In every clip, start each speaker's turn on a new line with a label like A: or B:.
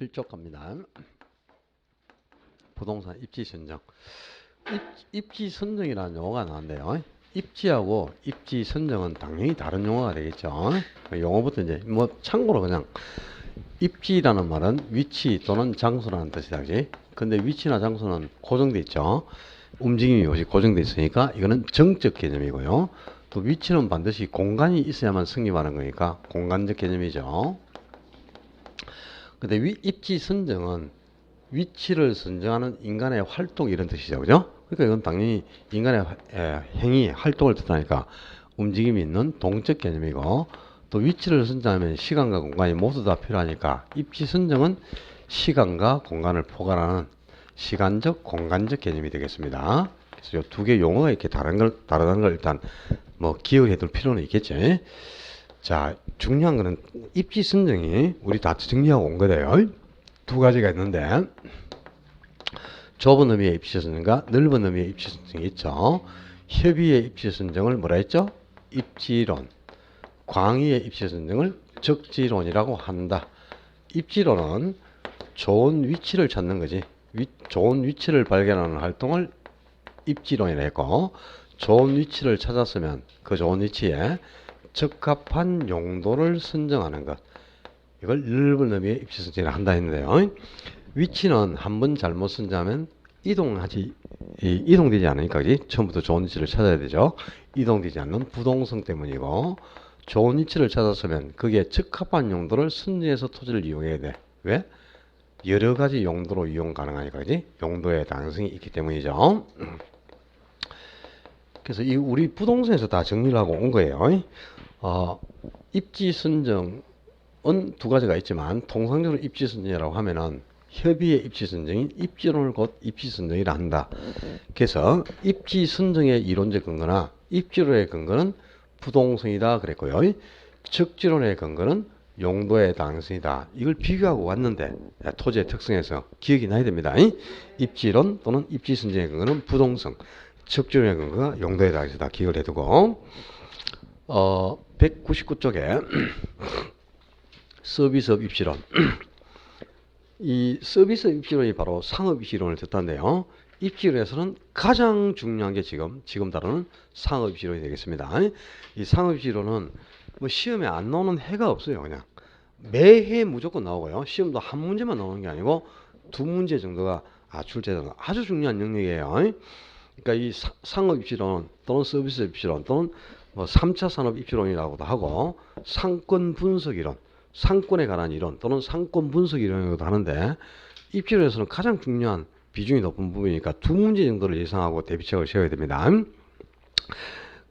A: 일쪽 갑니다. 부동산 입지 선정. 입지 선정이라는 용어가 나왔는데요. 입지하고 입지 선정은 당연히 다른 용어가 되겠죠. 용어부터 이제 뭐 참고로 그냥 입지라는 말은 위치 또는 장소라는 뜻이다. 그지? 근데 위치나 장소는 고정돼 있죠. 움직임이 없이 고정돼 있으니까 이거는 정적 개념이고요. 또 위치는 반드시 공간이 있어야만 성립하는 거니까 공간적 개념이죠. 근데 입지 선정은 위치를 선정하는 인간의 활동 이런 뜻이죠. 그죠? 그러니까 이건 당연히 인간의 행위, 활동을 뜻하니까 움직임이 있는 동적 개념이고, 또 위치를 선정하면 시간과 공간이 모두 다 필요하니까 입지 선정은 시간과 공간을 포괄하는 시간적, 공간적 개념이 되겠습니다. 그래서 이 두 개 용어가 이렇게 다르다는 걸 일단 뭐 기억을 해둘 필요는 있겠죠. 자, 중요한 거는 입지 선정이 우리 다 정리하고 온 거예요. 두 가지가 있는데 좁은 의미의 입지 선정과 넓은 의미의 입지 선정이 있죠. 협의의 입지 선정을 뭐라 했죠? 입지론. 광의의 입지 선정을 적지론이라고 한다. 입지론은 좋은 위치를 찾는 거지. 좋은 위치를 발견하는 활동을 입지론이라 했고, 좋은 위치를 찾았으면 그 좋은 위치에 적합한 용도를 선정하는 것. 이걸 넓은 의미의 입지 선정이라 한다 했는데요. 위치는 한번 잘못 선정하면 이동되지 않으니까, 그지? 처음부터 좋은 위치를 찾아야 되죠. 이동되지 않는 부동성 때문이고, 좋은 위치를 찾았으면 거기에 적합한 용도를 선정해서 토지를 이용해야 돼. 왜? 여러 가지 용도로 이용 가능하니까, 그지? 용도의 다양성이 있기 때문이죠. 그래서 우리 부동산에서 다 정리를 하고 온 거예요. 입지 선정은 두 가지가 있지만 통상적으로 입지 선정이라고 하면은 협의의 입지 선정인 입지론을 곧 입지 선정이라 한다. 그래서 입지 선정의 이론적 근거나 입지론의 근거는 부동성이다 그랬고요. 적지론의 근거는 용도의 다양성이다. 이걸 비교하고 왔는데 토지의 특성에서 기억이 나야 됩니다. 입지론 또는 입지 선정의 근거는 부동성, 적지론의 근거가 용도의 다양성이다. 기억을 해두고 199쪽에 서비스업 입지론. 이 서비스 입지론이 바로 상업 입지론을 뜻한데요. 입지론에서는 가장 중요한 게 지금 다루는 상업 입지론이 되겠습니다. 이 상업 입지론은 뭐 시험에 안 나오는 해가 없어요. 그냥 매해 무조건 나오고요. 시험도 한 문제만 나오는 게 아니고 두 문제 정도가 출제되는 아주 중요한 영역이에요. 그러니까 이 상업 입지론 또는 서비스 입지론 또는 뭐 3차 산업 입지론이라고도 하고 상권 분석 이론, 상권에 관한 이론 또는 상권 분석 이론이라고도 하는데 입지론에서는 가장 중요한 비중이 높은 부분이니까 두 문제 정도를 예상하고 대비책을 세워야 됩니다.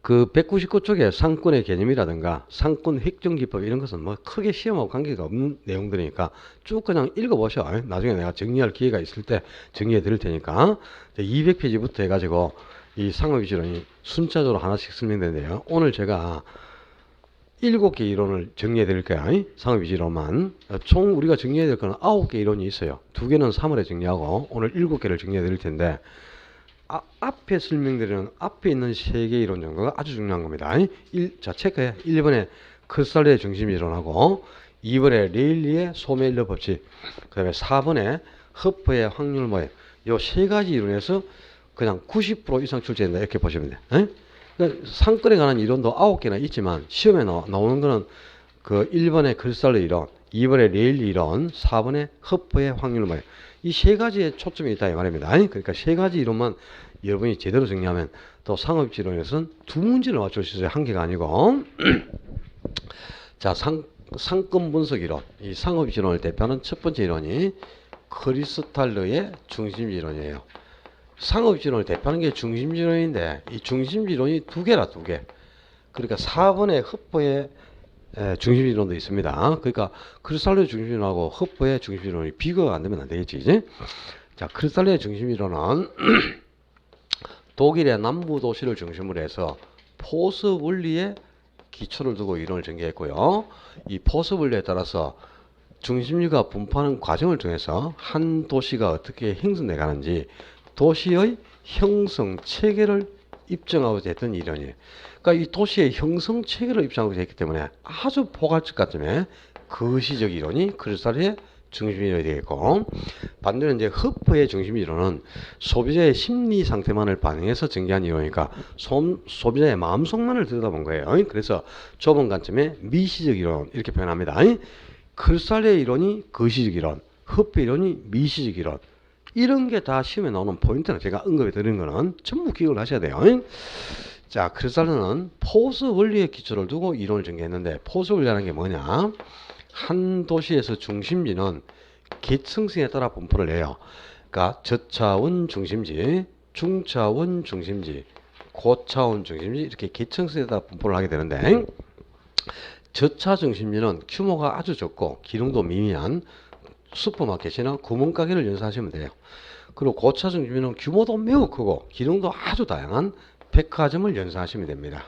A: 그 199쪽에 상권의 개념이라든가 상권 획정기법 이런 것은 뭐 크게 시험하고 관계가 없는 내용들이니까 쭉 그냥 읽어보셔. 나중에 내가 정리할 기회가 있을 때 정리해 드릴 테니까 200페이지부터 해가지고 이 상업이지론이 순차적으로 하나씩 설명되는데요. 오늘 제가 7개 이론을 정리해 드릴 거야. 상업이지론만. 총 우리가 정리해야 될 거는 9개 이론이 있어요. 2개는 3월에 정리하고 오늘 7개를 정리해 드릴 텐데 앞에 설명드리는 앞에 있는 3개 이론 정도가 아주 중요한 겁니다. 자, 체크해. 1번에 크루살레의 중심 이론하고 2번에 레일리의 소메일러 법칙, 그 다음에 4번에 허프의 확률 모형. 요 세 가지 이론에서 그냥 90% 이상 출제된다 이렇게 보시면 돼. 그러니까 상권에 관한 이론도 9개나 있지만 시험에 나오는 거는 그 1번의 크루살레 이론, 2번의 레일리 이론, 4번의 허프의 확률 모형. 이 세 가지에 초점이 있다 이 말입니다. 그러니까 세 가지 이론만 여러분이 제대로 정리하면 또 상업지론에서는 두 문제를 맞출 수 있어요. 한 개가 아니고. 자, 상권 분석 이론. 이 상업지론을 대표하는 첫 번째 이론이 크리스탈러의 중심지론이에요. 상업지론을 대표하는 게 중심지론인데 이 중심지론이 두 개라 두 개. 그러니까 4번의 허퍼의 중심이론도 있습니다. 그러니까 크리스탈로의 중심이론하고 허퍼의 중심이론이 비교가 안 되면 안 되겠지, 이제? 자, 크리스탈로의 중심이론은 독일의 남부 도시를 중심으로 해서 포스 원리에 기초를 두고 이론을 전개했고요. 이 포스 원리에 따라서 중심지가 분포하는 과정을 통해서 한 도시가 어떻게 형성돼 가는지 도시의 형성 체계를 입증하고자 했던 이론이에요. 그러니까 이 도시의 형성 체계를 입증하고자 했기 때문에 아주 포괄적 관점의 거시적 이론이 크리스탈의 중심이론이 되겠고, 반대로 이제 허프의 중심이론은 소비자의 심리 상태만을 반영해서 전개한 이론이니까 소비자의 마음속만을 들여다본 거예요. 그래서 좁은 관점의 미시적 이론 이렇게 표현합니다. 크루살의 이론이 거시적 이론, 허프의 이론이 미시적 이론, 이런 게 다 시험에 나오는 포인트는 제가 언급해 드린 거는 전부 기억을 하셔야 돼요. 자, 크루살은 포스 원리의 기초를 두고 이론을 전개했는데, 포스 원리라는 게 뭐냐? 한 도시에서 중심지는 계층성에 따라 분포를 해요. 그러니까 저차원 중심지, 중차원 중심지, 고차원 중심지, 이렇게 계층성에 따라 분포를 하게 되는데, 저차 중심지는 규모가 아주 적고 기능도 미미한 슈퍼마켓이나 구멍가게를 연상하시면 돼요. 그리고 고차 중심지는 규모도 매우 크고 기능도 아주 다양한 백화점을 연상하시면 됩니다.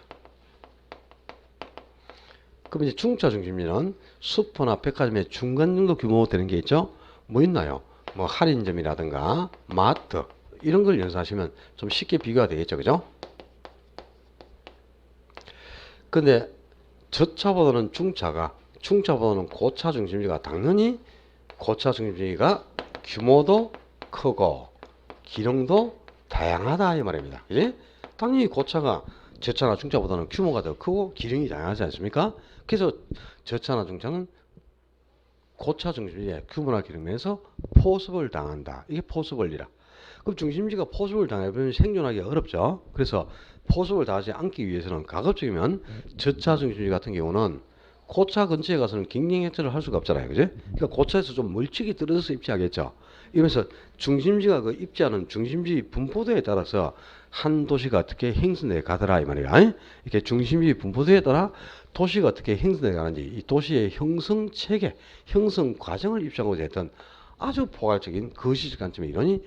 A: 그럼 이제 중차 중심지는 슈퍼나 백화점의 중간 정도 규모 되는 게 있죠. 뭐 있나요? 뭐 할인점이라든가 마트 이런 걸 연상하시면 좀 쉽게 비교가 되겠죠, 그죠? 근데 저차보다는 중차보다는 고차 중심지가 당연히 고차 중심지가 규모도 크고 기능도 다양하다 이 말입니다. 그지? 당연히 고차가 저차나 중차보다는 규모가 더 크고 기능이 다양하지 않습니까? 그래서 저차나 중차는 고차 중심지의 규모나 기능면에서 포섭을 당한다. 이게 포섭 원리라. 그럼 중심지가 포섭을 당하면 생존하기가 어렵죠. 그래서 포섭을 당하지 않기 위해서는 가급적이면 저차 중심지 같은 경우는 고차 근처에 가서는 경쟁 획득을 할 수가 없잖아요. 그지? 그러니까 고차에서 좀 멀찍이 떨어져서 입지하겠죠. 이러면서 중심지가 그 입지하는 중심지 분포도에 따라서 한 도시가 어떻게 형성돼 가더라 이 말이야. 이렇게 중심지 분포도에 따라 도시가 어떻게 형성돼 가는지 이 도시의 형성 체계, 형성 과정을 입증하고자 했던 아주 포괄적인 거시적 관점의 이론이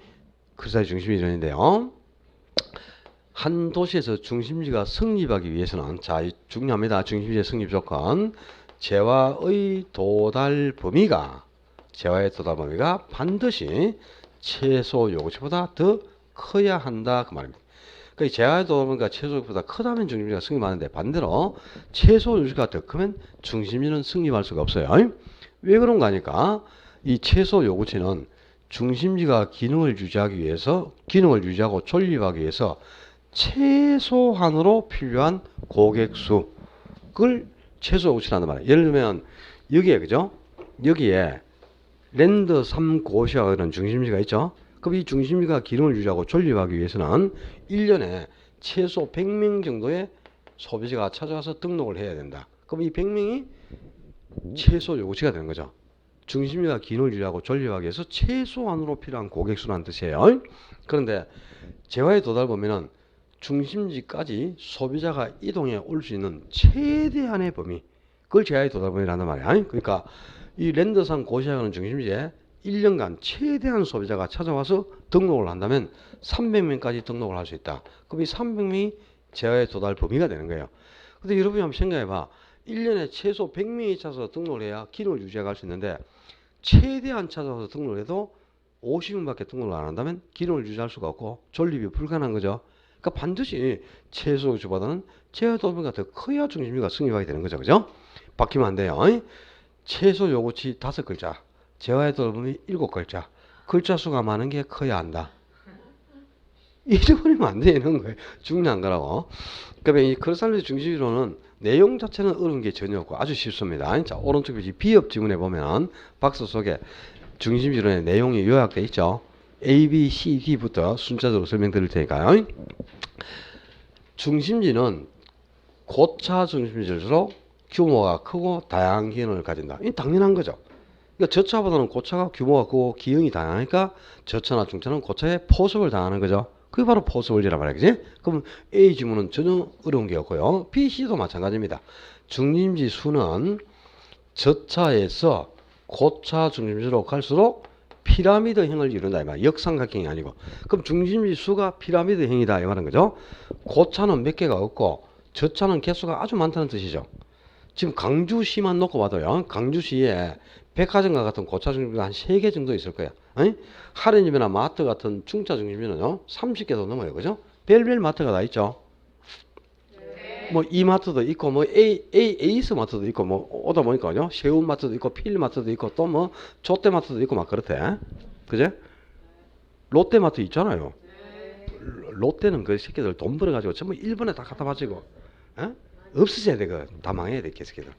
A: 크루살의 중심지 이론인데요. 한 도시에서 중심지가 성립하기 위해서는 자, 중요합니다. 중심지의 성립 조건. 재화의 도달 범위가 반드시 최소 요구치보다 더 커야 한다 그 말입니다. 그러니까 재화의 도달 범위가 최소 요구보다 크다면 중심지가 성립하는데, 반대로 최소 요구치가 더 크면 중심지는 성립할 수가 없어요. 왜 그런가 하니까 이 최소 요구치는 중심지가 기능을 유지하고 존립하기 위해서 최소한으로 필요한 고객 수를 최소 요구치라는 말이에요. 예를 들면 여기에 그죠? 여기에 랜드 3고시와 그런 중심지가 있죠. 그럼 이 중심지가 기능을 유지하고 존립하기 위해서는 1년에 최소 100명 정도의 소비자가 찾아와서 등록을 해야 된다. 그럼 이 100명이 최소 요구치가 되는 거죠. 중심지가 기능을 유지하고 존립하기 위해서 최소한으로 필요한 고객 수라는 뜻이에요. 그런데 재화에 도달 보면은 중심지까지 소비자가 이동해 올 수 있는 최대한의 범위, 그걸 재화의 도달 범위라는 말이야. 그러니까 이 랜드산 고시하는 중심지에 1년간 최대한 소비자가 찾아와서 등록을 한다면 300명까지 등록을 할 수 있다. 그럼 이 300명이 재화의 도달 범위가 되는 거예요. 근데 여러분이 한번 생각해봐. 1년에 최소 100명이 찾아서 등록을 해야 기능을 유지해 갈 수 있는데, 최대한 찾아와서 등록을 해도 50명밖에 등록을 안 한다면 기능을 유지할 수가 없고 존립이 불가능한 거죠. 그러니까 반드시 최소 요구치보다는 재화 도달범위가 더 커야 중심지가 성립하게 되는 거죠. 그죠? 바뀌면 안 돼요. 최소 요구치 5글자, 재화의 도달범위 7글자. 글자 수가 많은 게 커야 한다. 잊어버리면 안 되는 거예요. 중요한 거라고. 그러면 이 크루살의 중심지론은 내용 자체는 어려운 게 전혀 없고 아주 쉽습니다. 자, 오른쪽 페이지 비업 지문에 보면 박스 속에 중심지론의 내용이 요약되어 있죠. A, B, C, D부터 순차적으로 설명드릴 테니까요. 중심지는 고차 중심지일수록 규모가 크고 다양한 기능을 가진다. 이 당연한 거죠. 그러니까 저차보다는 고차가 규모가 크고 기능이 다양하니까 저차나 중차는 고차에 포섭을 당하는 거죠. 그게 바로 포섭 원리란 말이지. 그럼 A 지문은 전혀 어려운 게 없고요. B, C도 마찬가지입니다. 중심지 수는 저차에서 고차 중심지로 갈수록 피라미드형을 이룬다 이 말. 역삼각형이 아니고. 그럼 중심지 수가 피라미드형이다 이 말인 거죠. 고차는 몇 개가 없고 저차는 개수가 아주 많다는 뜻이죠. 지금 강주시만 놓고 봐도요. 강주시에 백화점과 같은 고차 중심지가 한 3개 정도 있을 거야. 할인점이나 마트 같은 중차 중심지는요 30개도 넘어요. 그죠? 별별 마트가 다 있죠. 뭐 이마트도 있고 뭐 에이스 마트도 있고 뭐 오다 보니까요. 새우 마트도 있고 필 마트도 있고 또 뭐 롯데 마트도 있고 막 그렇대. 그제? 롯데 마트 있잖아요. 롯데는 그 새끼들 돈 벌어가지고 전부 일본에 다 갖다 바치고, 에? 없으셔야 돼. 다 망해야 돼, 개새끼들.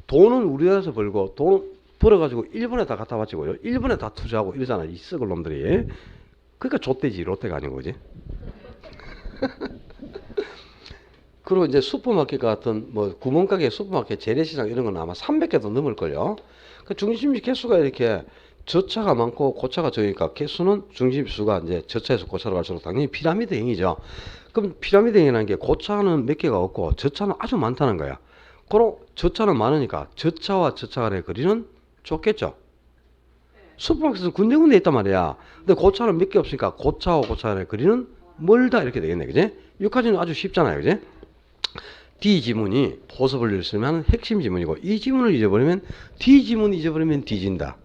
A: 돈은 우리나라에서 벌고 돈 벌어가지고 일본에 다 갖다 바치고요. 일본에 다 투자하고 이러잖아. 이 썩을 놈들이. 그러니까 좆대지 롯데가 아닌 거지. 그리고 이제 슈퍼마켓 같은 뭐 구멍가게 슈퍼마켓 재래시장 이런 건 아마 300개도 넘을걸요. 그 중심지 개수가 이렇게 저차가 많고 고차가 적으니까 개수는 중심지 수가 이제 저차에서 고차로 갈수록 당연히 피라미드형이죠. 그럼 피라미드형이라는 게 고차는 몇 개가 없고 저차는 아주 많다는 거야. 그럼 저차는 많으니까 저차와 저차 간의 거리는 좁겠죠. 슈퍼마켓은 군데군데 있단 말이야. 근데 고차는 몇 개 없으니까 고차와 고차 간의 거리는 멀다 이렇게 되겠네. 그지? 여기까지는 아주 쉽잖아요. 그지? D 지문이 포섭을 쓰면 핵심 지문이고 이 지문을 잊어버리면 D 지문 잊어버리면 뒤진다.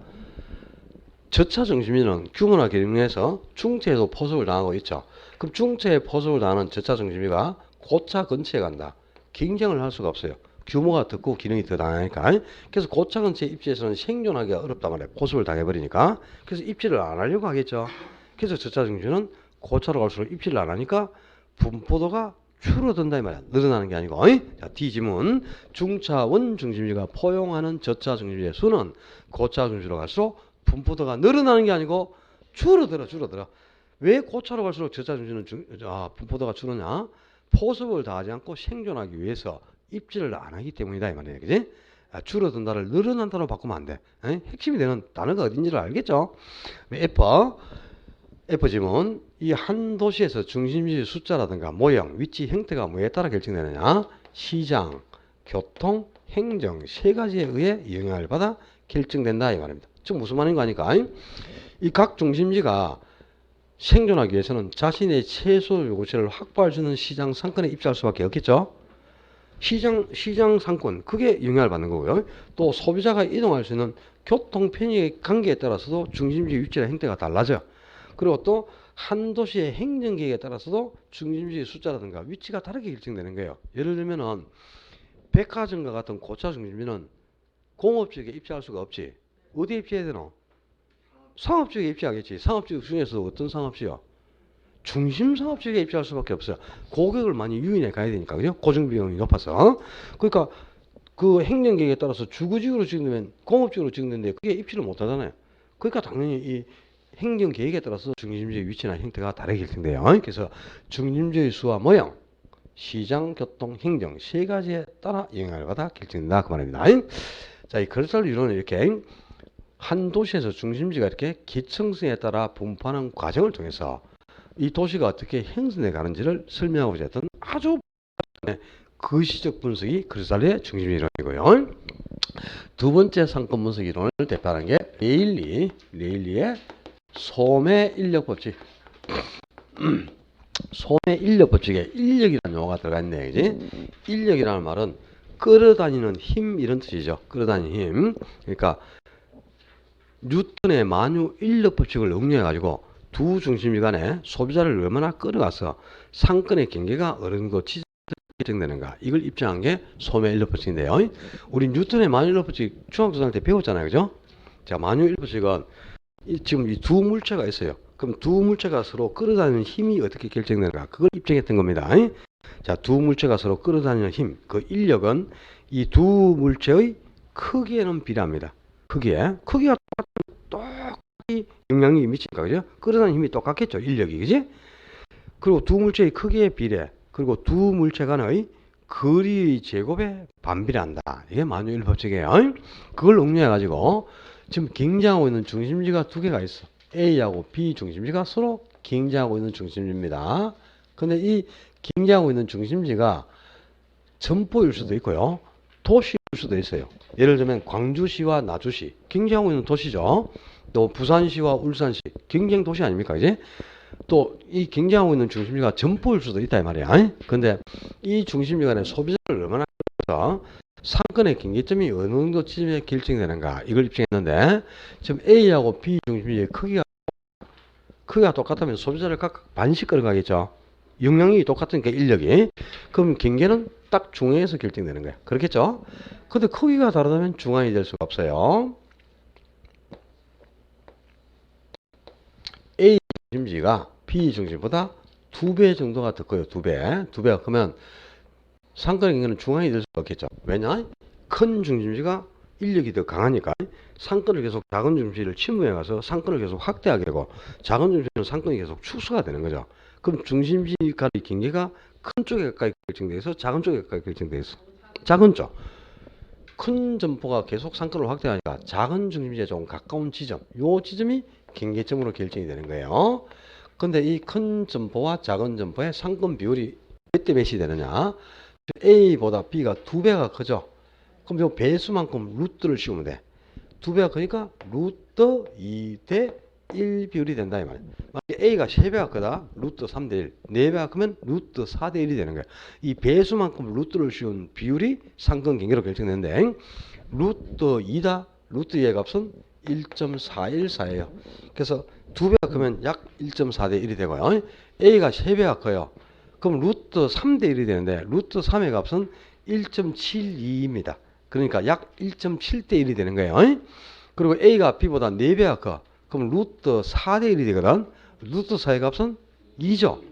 A: 저차 중심지는 규모나 기능에서 중체에도 포섭을 당하고 있죠. 그럼 중체에 포섭을 당하는 저차 중심지가 고차 근처에 간다. 경쟁을 할 수가 없어요. 규모가 더 기능이 더 당하니까. 그래서 고차 근처에 입지에서는 생존하기가 어렵단 말이에요. 포섭을 당해버리니까. 그래서 입지를 안 하려고 하겠죠. 그래서 저차 중심지는 고차로 갈수록 입지를 안 하니까 분포도가 줄어든다 이 말이야. 늘어나는 게 아니고. 자, D 지문 중차원 중심지가 포용하는 저차 중심지의 수는 고차 중심지로 갈수록 분포도가 늘어나는 게 아니고 줄어들어. 왜 고차로 갈수록 저차 중심지는 분포도가 줄었냐? 포섭을 다하지 않고 생존하기 위해서 입지를 안 하기 때문이다 이 말이에요. 그지? 줄어든다를 늘어난다로 바꾸면 안 돼. 핵심이 되는 단어가 어딘지를 알겠죠? F 지문 이 한 도시에서 중심지 숫자라든가 모형, 위치, 형태가 뭐에 따라 결정되느냐? 시장, 교통, 행정 세 가지에 의해 영향을 받아 결정된다 이 말입니다. 즉 무슨 말인가 하니까 이 각 중심지가 생존하기 위해서는 자신의 최소 요구치를 확보할 수 있는 시장 상권에 입지할 수밖에 없겠죠. 시장 상권 그게 영향을 받는 거고요. 또 소비자가 이동할 수 있는 교통 편의의 관계에 따라서도 중심지 위치나 형태가 달라져요. 그리고 또 한 도시의 행정계획에 따라서도 중심지의 숫자라든가 위치가 다르게 결정되는 거예요. 예를 들면은 백화점과 같은 고차 중심지는 공업지역에 입지할 수가 없지. 어디에 입지해야 되노? 상업지역에 입지하겠지. 상업지역 중에서도 어떤 상업지역? 중심 상업지역에 입지할 수밖에 없어요. 고객을 많이 유인해 가야 되니까. 그죠? 고정비용이 높아서. 그러니까 그 행정계획에 따라서 주거지역으로 지정되면 공업지역으로 지정되는데 그게 입지를 못 하잖아요. 그러니까 당연히 이 행정계획에 따라서 중심지의 위치나 형태가 다르게 결정돼요. 그래서 중심지의 수와 모형, 시장, 교통, 행정 세 가지에 따라 영향을 받아 결정된다 그 말입니다. 자, 이 거래살 이론은 이렇게 한 도시에서 중심지가 이렇게 기층성에 따라 분포하는 과정을 통해서 이 도시가 어떻게 형성돼 가는지를 설명하고자 했던 아주 거시적 분석이 거래살의 중심 이론이고요. 두 번째 상권 분석 이론을 대표하는 게 레일리의 소매 인력 법칙. 소매 인력 법칙에 인력이라는 용어가 들어가 있네, 그지? 인력이라는 말은 끌어다니는 힘 이런 뜻이죠. 끌어다니는 힘. 그러니까 뉴턴의 만유 인력 법칙을 응용해 가지고 두 중심지 간에 소비자를 얼마나 끌어가서 상권의 경계가 어느 정도 결정되는가 이걸 입증한 게 소매 인력 법칙인데요. 우리 뉴턴의 만유 인력 법칙 중학교 다닐 때 배웠잖아요, 그죠? 자, 만유 인력 법칙은 지금 이 두 물체가 있어요. 그럼 두 물체가 서로 끌어다니는 힘이 어떻게 결정되는가 그걸 입증했던 겁니다. 자, 두 물체가 서로 끌어다니는 힘, 그 인력은 이 두 물체의 크기에는 비례합니다. 크기가 똑같이 영향력이 미치니까, 그죠? 끌어다니는 힘이 똑같겠죠, 인력이, 그지? 그리고 두 물체의 크기에 비례, 그리고 두 물체 간의 거리의 제곱에 반비례한다. 이게 만유인력 법칙이에요. 그걸 응용해가지고 지금 경쟁하고 있는 중심지가 두 개가 있어. A하고 B 중심지가 서로 경쟁하고 있는 중심지입니다. 근데 이 경쟁하고 있는 중심지가 점포일 수도 있고요. 도시일 수도 있어요. 예를 들면 광주시와 나주시 경쟁하고 있는 도시죠. 또 부산시와 울산시 경쟁 도시 아닙니까? 이제 또 이 경쟁하고 있는 중심지가 점포일 수도 있다 이 말이야. 근데 이 중심지 간의 소비자를 얼마나 해서 상권의 경계점이 어느 정도 지점에 결정되는가 이걸 입증했는데 지금 A하고 B 중심지의 크기가 똑같으면 소비자를 각각 반씩 끌어가겠죠. 영향력이 똑같으니까 인력이. 그럼 경계는 딱 중앙에서 결정되는 거야. 그렇겠죠? 근데 크기가 다르다면 중앙이 될 수가 없어요. A 중심지가 B 중심보다 2배 정도가 더 커요. 2배. 2배가 크면 상권의 경계는 중앙이 될 수가 없겠죠. 왜냐? 큰 중심지가 인력이 더 강하니까 상권을 계속 작은 중심지를 침범해 가서 상권을 계속 확대하게 되고 작은 중심지는 상권이 계속 축소가 되는 거죠. 그럼 중심지 간의 경계가 큰 쪽에 가까이 결정돼 있어, 작은 쪽에 가까이 결정돼 있어. 작은 쪽. 큰 점포가 계속 상권을 확대하니까 작은 중심지에 조금 가까운 지점, 요 지점이 경계점으로 결정이 되는 거예요. 근데 이 큰 점포와 작은 점포의 상권 비율이 몇 대 몇이 되느냐? A보다 B가 2배가 크죠. 그럼 요 배수만큼 루트를 씌우면 돼. 2배가 크니까 루트 2대 1 비율이 된다 이 말이야. 만약에 A가 3배가 크다. 루트 3대 1. 4배가 크면 루트 4대 1이 되는 거야. 이 배수만큼 루트를 씌운 비율이 상권 경계로 결정되는데 루트 2다. 루트 2의 값은 1.414예요. 그래서 2배가 크면 약 1.4대 1이 되고요. A가 3배가 커요. 그럼 루트 3대 1이 되는데 루트 3의 값은 1.72입니다. 그러니까 약 1.7대 1이 되는 거예요. 그리고 A가 B보다 4배가 커. 그럼 루트 4대 1이 되거든. 루트 4의 값은 2죠.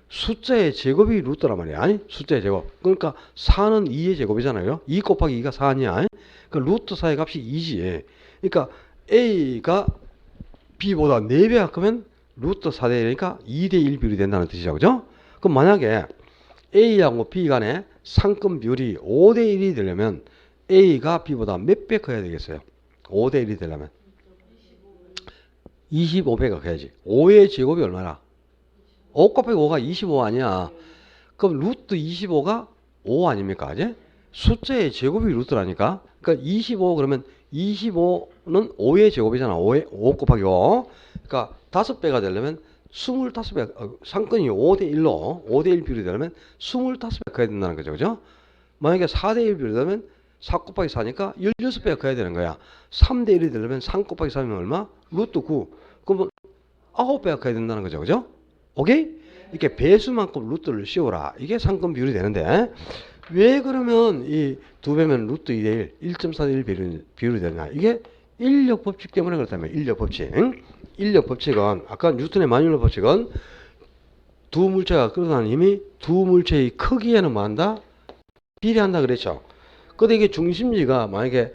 A: 숫자의 제곱이 루트란 말이야. 숫자의 제곱. 그러니까 4는 2의 제곱이잖아요. 2 곱하기 2가 4 아니야. 그러니까 루트 4의 값이 2지. 그러니까 A가 B보다 4배가 크면 루트 4대 1이니까 2대 1 비율이 된다는 뜻이죠. 그죠? 그럼 만약에 A하고 B 간의 상권 비율이 5대 1이 되려면 A가 B보다 몇 배 커야 되겠어요? 5대 1이 되려면 25배가 커야지. 5의 제곱이 얼마나? 5 곱하기 5가 25 아니야. 그럼 루트 25가 5 아닙니까? 이제 숫자의 제곱이 루트라니까. 그러니까 25 그러면 25는 5의 제곱이잖아. 5 곱하기 5. 그러니까 5배가 되려면 25배, 상권이 5대 1로 5대 1 비율이 되려면 25배가 커야 된다는 거죠. 그죠? 만약에 4대 1 비율이 되면 4 곱하기 4니까 16배가 커야 되는 거야. 3대 1이 되려면 3 곱하기 3이면 얼마? 루트 9. 그러면 9배가 커야 된다는 거죠. 그죠? 오케이? 이렇게 배수만큼 루트를 씌워라. 이게 상권 비율이 되는데 왜 그러면 이 2배면 루트 2대 1, 1.4대 1 비율이 되냐? 이게 인력 법칙 때문에 그렇다면 인력 법칙. 인력 법칙은 아까 뉴턴의 만유인력 법칙은 두 물체가 끌어다니는 힘이 두 물체의 크기에는 뭐한다? 비례한다 그랬죠. 근데 이게 중심지가 만약에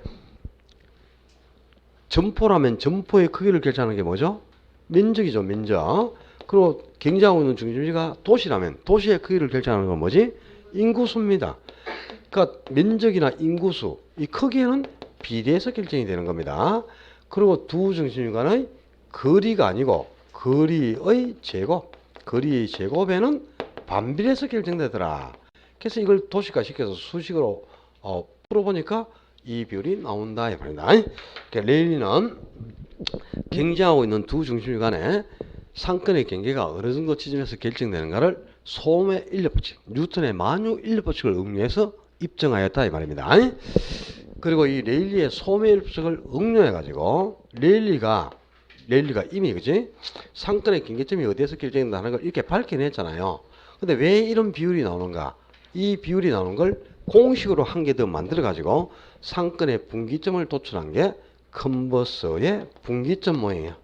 A: 점포라면 점포의 크기를 결정하는 게 뭐죠? 면적이죠. 면적. 그리고 경쟁하고 있는 중심지가 도시라면 도시의 크기를 결정하는 건 뭐지? 인구수입니다. 그러니까 면적이나 인구수 이 크기에는 비례해서 결정이 되는 겁니다. 그리고 두 중심지 간의 거리가 아니고 거리의 제곱, 거리의 제곱에는 반비례해서 결정되더라. 그래서 이걸 도식화 시켜서 수식으로 풀어보니까 이 비율이 나온다 이 말입니다. 그러니까 레일리는 경쟁하고 있는 두 중심지 간의 상권의 경계가 어느 정도 지점에서 결정되는가를 소음의 인력 법칙, 뉴턴의 만유 인력 법칙을 응용해서 입증하였다 이 말입니다. 그리고 이 레일리의 소음의 인력 법칙을 응용해 가지고 레일리가 이미 그지 상권의 경계점이 어디에서 결정된다는 걸 이렇게 밝혀냈잖아요. 근데 왜 이런 비율이 나오는가? 이 비율이 나오는 걸 공식으로 한 개 더 만들어 가지고 상권의 분기점을 도출한 게 컨버스의 분기점 모형이야.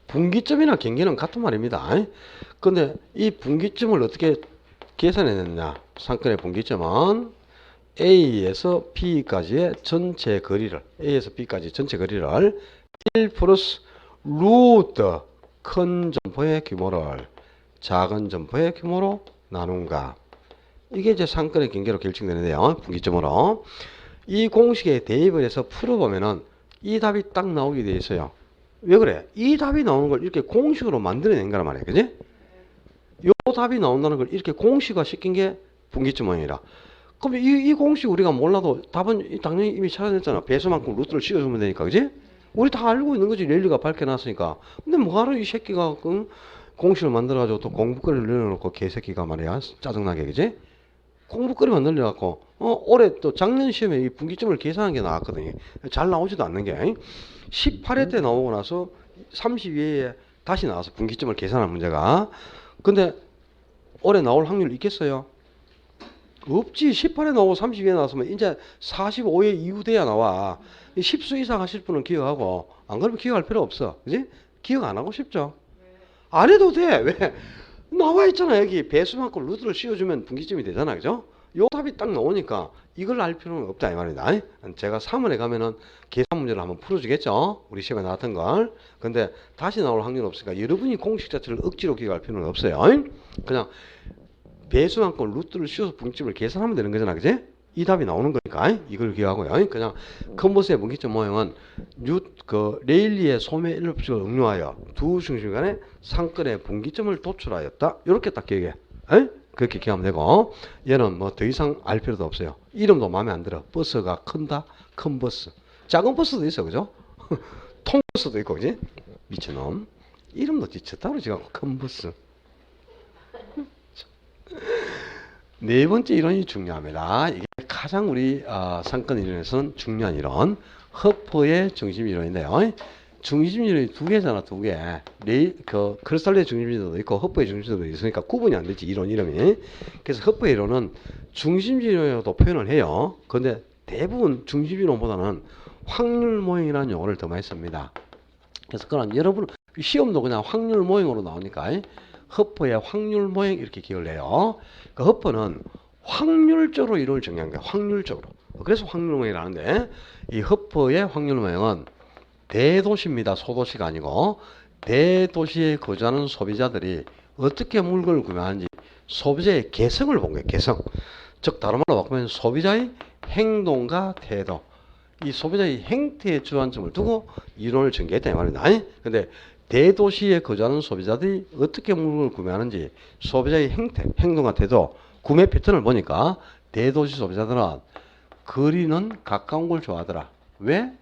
A: 분기점이나 경계는 같은 말입니다. 근데 이 분기점을 어떻게 계산해냈느냐? 상권의 분기점은 A에서 B까지의 전체 거리를 A에서 B까지 전체 거리를 1 플러스 루트 큰 점포의 규모를 작은 점포의 규모로 나눈가. 이게 이제 상권의 경계로 결정되는데요. 분기점으로. 이 공식에 대입을 해서 풀어보면은 이 답이 딱 나오게 돼 있어요. 왜 그래? 이 답이 나오는 걸 이렇게 공식으로 만들어낸 거란 말이에요. 그지? 요 답이 나온다는 걸 이렇게 공식화 시킨 게 분기점 모형이라. 그럼 이 공식 우리가 몰라도 답은 당연히 이미 찾아냈잖아. 배수만큼 루트를 씌워주면 되니까. 그지? 우리 다 알고 있는 거지. 랠리가 밝혀놨으니까. 근데 뭐하러 이 새끼가 공식을 만들어가지고 또 공부거리를 늘려놓고 개새끼가 말이야. 짜증나게. 그지? 공부거리만 늘려갖고 올해 또 작년 시험에 이 분기점을 계산한 게 나왔거든요. 잘 나오지도 않는 게 18회 때 나오고 나서 32회에 다시 나와서 분기점을 계산하는 문제가. 근데 올해 나올 확률 있겠어요? 없지. 18에 나오고 32에 나왔으면 이제 45에 이후 돼야 나와. 10수 이상 하실 분은 기억하고, 안 그러면 기억할 필요 없어. 그지? 기억 안 하고 싶죠? 안 해도 돼. 왜? 나와 있잖아. 여기 배수만큼 루트를 씌워주면 분기점이 되잖아. 그죠? 요 답이 딱 나오니까 이걸 알 필요는 없다 이 말이다. 제가 3월에 가면은 계산 문제를 한번 풀어주겠죠. 우리 시험에 나왔던 걸. 근데 다시 나올 확률은 없으니까 여러분이 공식 자체를 억지로 기억할 필요는 없어요. 그냥 배수만큼 루트를 씌워서 분기점을 계산하면 되는 거잖아. 그지? 이 답이 나오는 거니까 이걸 기억하고요. 그냥 컨버스의 분기점 모형은 레일리의 소매 일법칙을 응용하여 두 중심 간의 상권의 분기점을 도출하였다. 이렇게 딱 기억해. 그렇게 기억하면 되고, 얘는 뭐 더 이상 알 필요도 없어요. 이름도 마음에 안 들어. 버스가 큰다, 큰 버스. 작은 버스도 있어, 그죠? 통버스도 있고, 그지? 미친놈. 이름도 지쳤다고 지금 큰 버스. 네 번째 이론이 중요합니다. 이게 가장 우리 상권 이론에서는 중요한 이론, 허퍼의 중심 이론인데요. 중심 이론이 두 개잖아, 두 개. 크리스탈리의 중심 이론도 있고 허퍼의 중심 이론도 있으니까 구분이 안 되지, 이론 이름이. 그래서 허퍼의 이론은 중심 이론이라고도 표현을 해요. 그런데 대부분 중심 이론보다는 확률 모형이라는 용어를 더 많이 씁니다. 그래서 그런 여러분 시험도 그냥 확률 모형으로 나오니까 허퍼의 확률 모형 이렇게 기억을 해요. 그 허퍼는 확률적으로 이론을 정의한 거야. 확률적으로. 그래서 확률 모형이라는데, 이 허퍼의 확률 모형은 대도시입니다. 소도시가 아니고 대도시에 거주하는 소비자들이 어떻게 물건을 구매하는지 소비자의 개성을 본 거예요. 개성. 즉 다른 말로 바꾸면 소비자의 행동과 태도, 이 소비자의 행태에 주안점을 두고 이론을 전개했다 이 말입니다. 근데 대도시에 거주하는 소비자들이 어떻게 물건을 구매하는지 소비자의 행태, 행동과 태도, 구매 패턴을 보니까 대도시 소비자들은 거리는 가까운 걸 좋아하더라. 왜?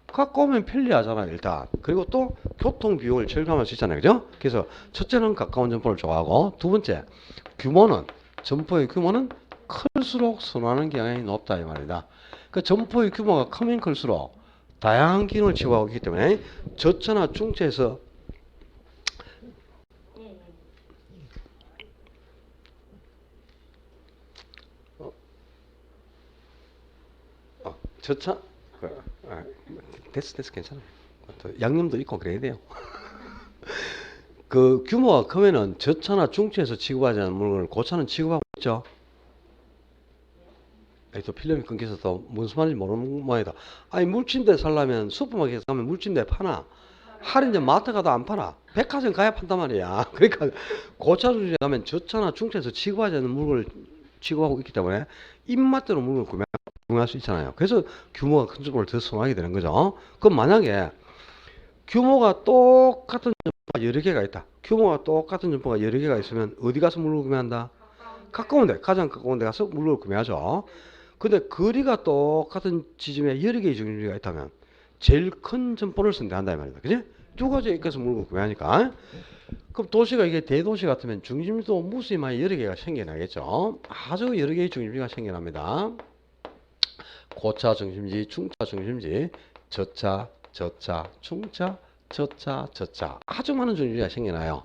A: 가까우면 편리하잖아 일단. 그리고 또 교통 비용을 절감할 수 있잖아요. 그죠? 그래서 첫째는 가까운 점포를 좋아하고, 두 번째 규모는, 점포의 규모는 클수록 선호하는 경향이 높다 이 말이다. 그 점포의 규모가 크면 클수록 다양한 기능을 지원하고 있기 때문에 저차나 중차에서 저차 됐어 괜찮아요. 양념도 있고 그래야 돼요. 그 규모가 크면은 저차나 중차에서 취급하지 않는 물건을 고차는 취급하고 있죠. 또 필름이 끊겨서 또 무슨 말인지 모르는 모양이다. 아니 물침대 살려면 슈퍼마켓에 가면 물침대 파나? 할인점 마트 가도 안 파나? 백화점 가야 판단 말이야. 그러니까 고차 중에 가면 저차나 중차에서 취급하지 않는 물건을 취급하고 있기 때문에 입맛대로 물건을 구매할 수 있잖아요. 그래서 규모가 큰 쪽을 더 선호하게 되는 거죠. 그럼 만약에 규모가 똑같은 점포가 여러 개가 있다. 규모가 똑같은 점포가 여러 개가 있으면 어디 가서 물건을 구매한다? 가까운 데, 가장 가까운 데 가서 물건을 구매하죠. 근데 거리가 똑같은 지점에 여러 개의 중심지가 있다면 제일 큰 점포를 선택한다 이 말이다. 그지? 두 가지에 있어서 물건을 구매하니까. 그럼 도시가 이게 대도시 같으면 중심지도 무수히 많이 여러 개가 생겨나겠죠. 아주 여러 개의 중심지가 생겨납니다. 고차 중심지, 중차 중심지, 저차, 중차, 저차 아주 많은 중심지가 생겨나요.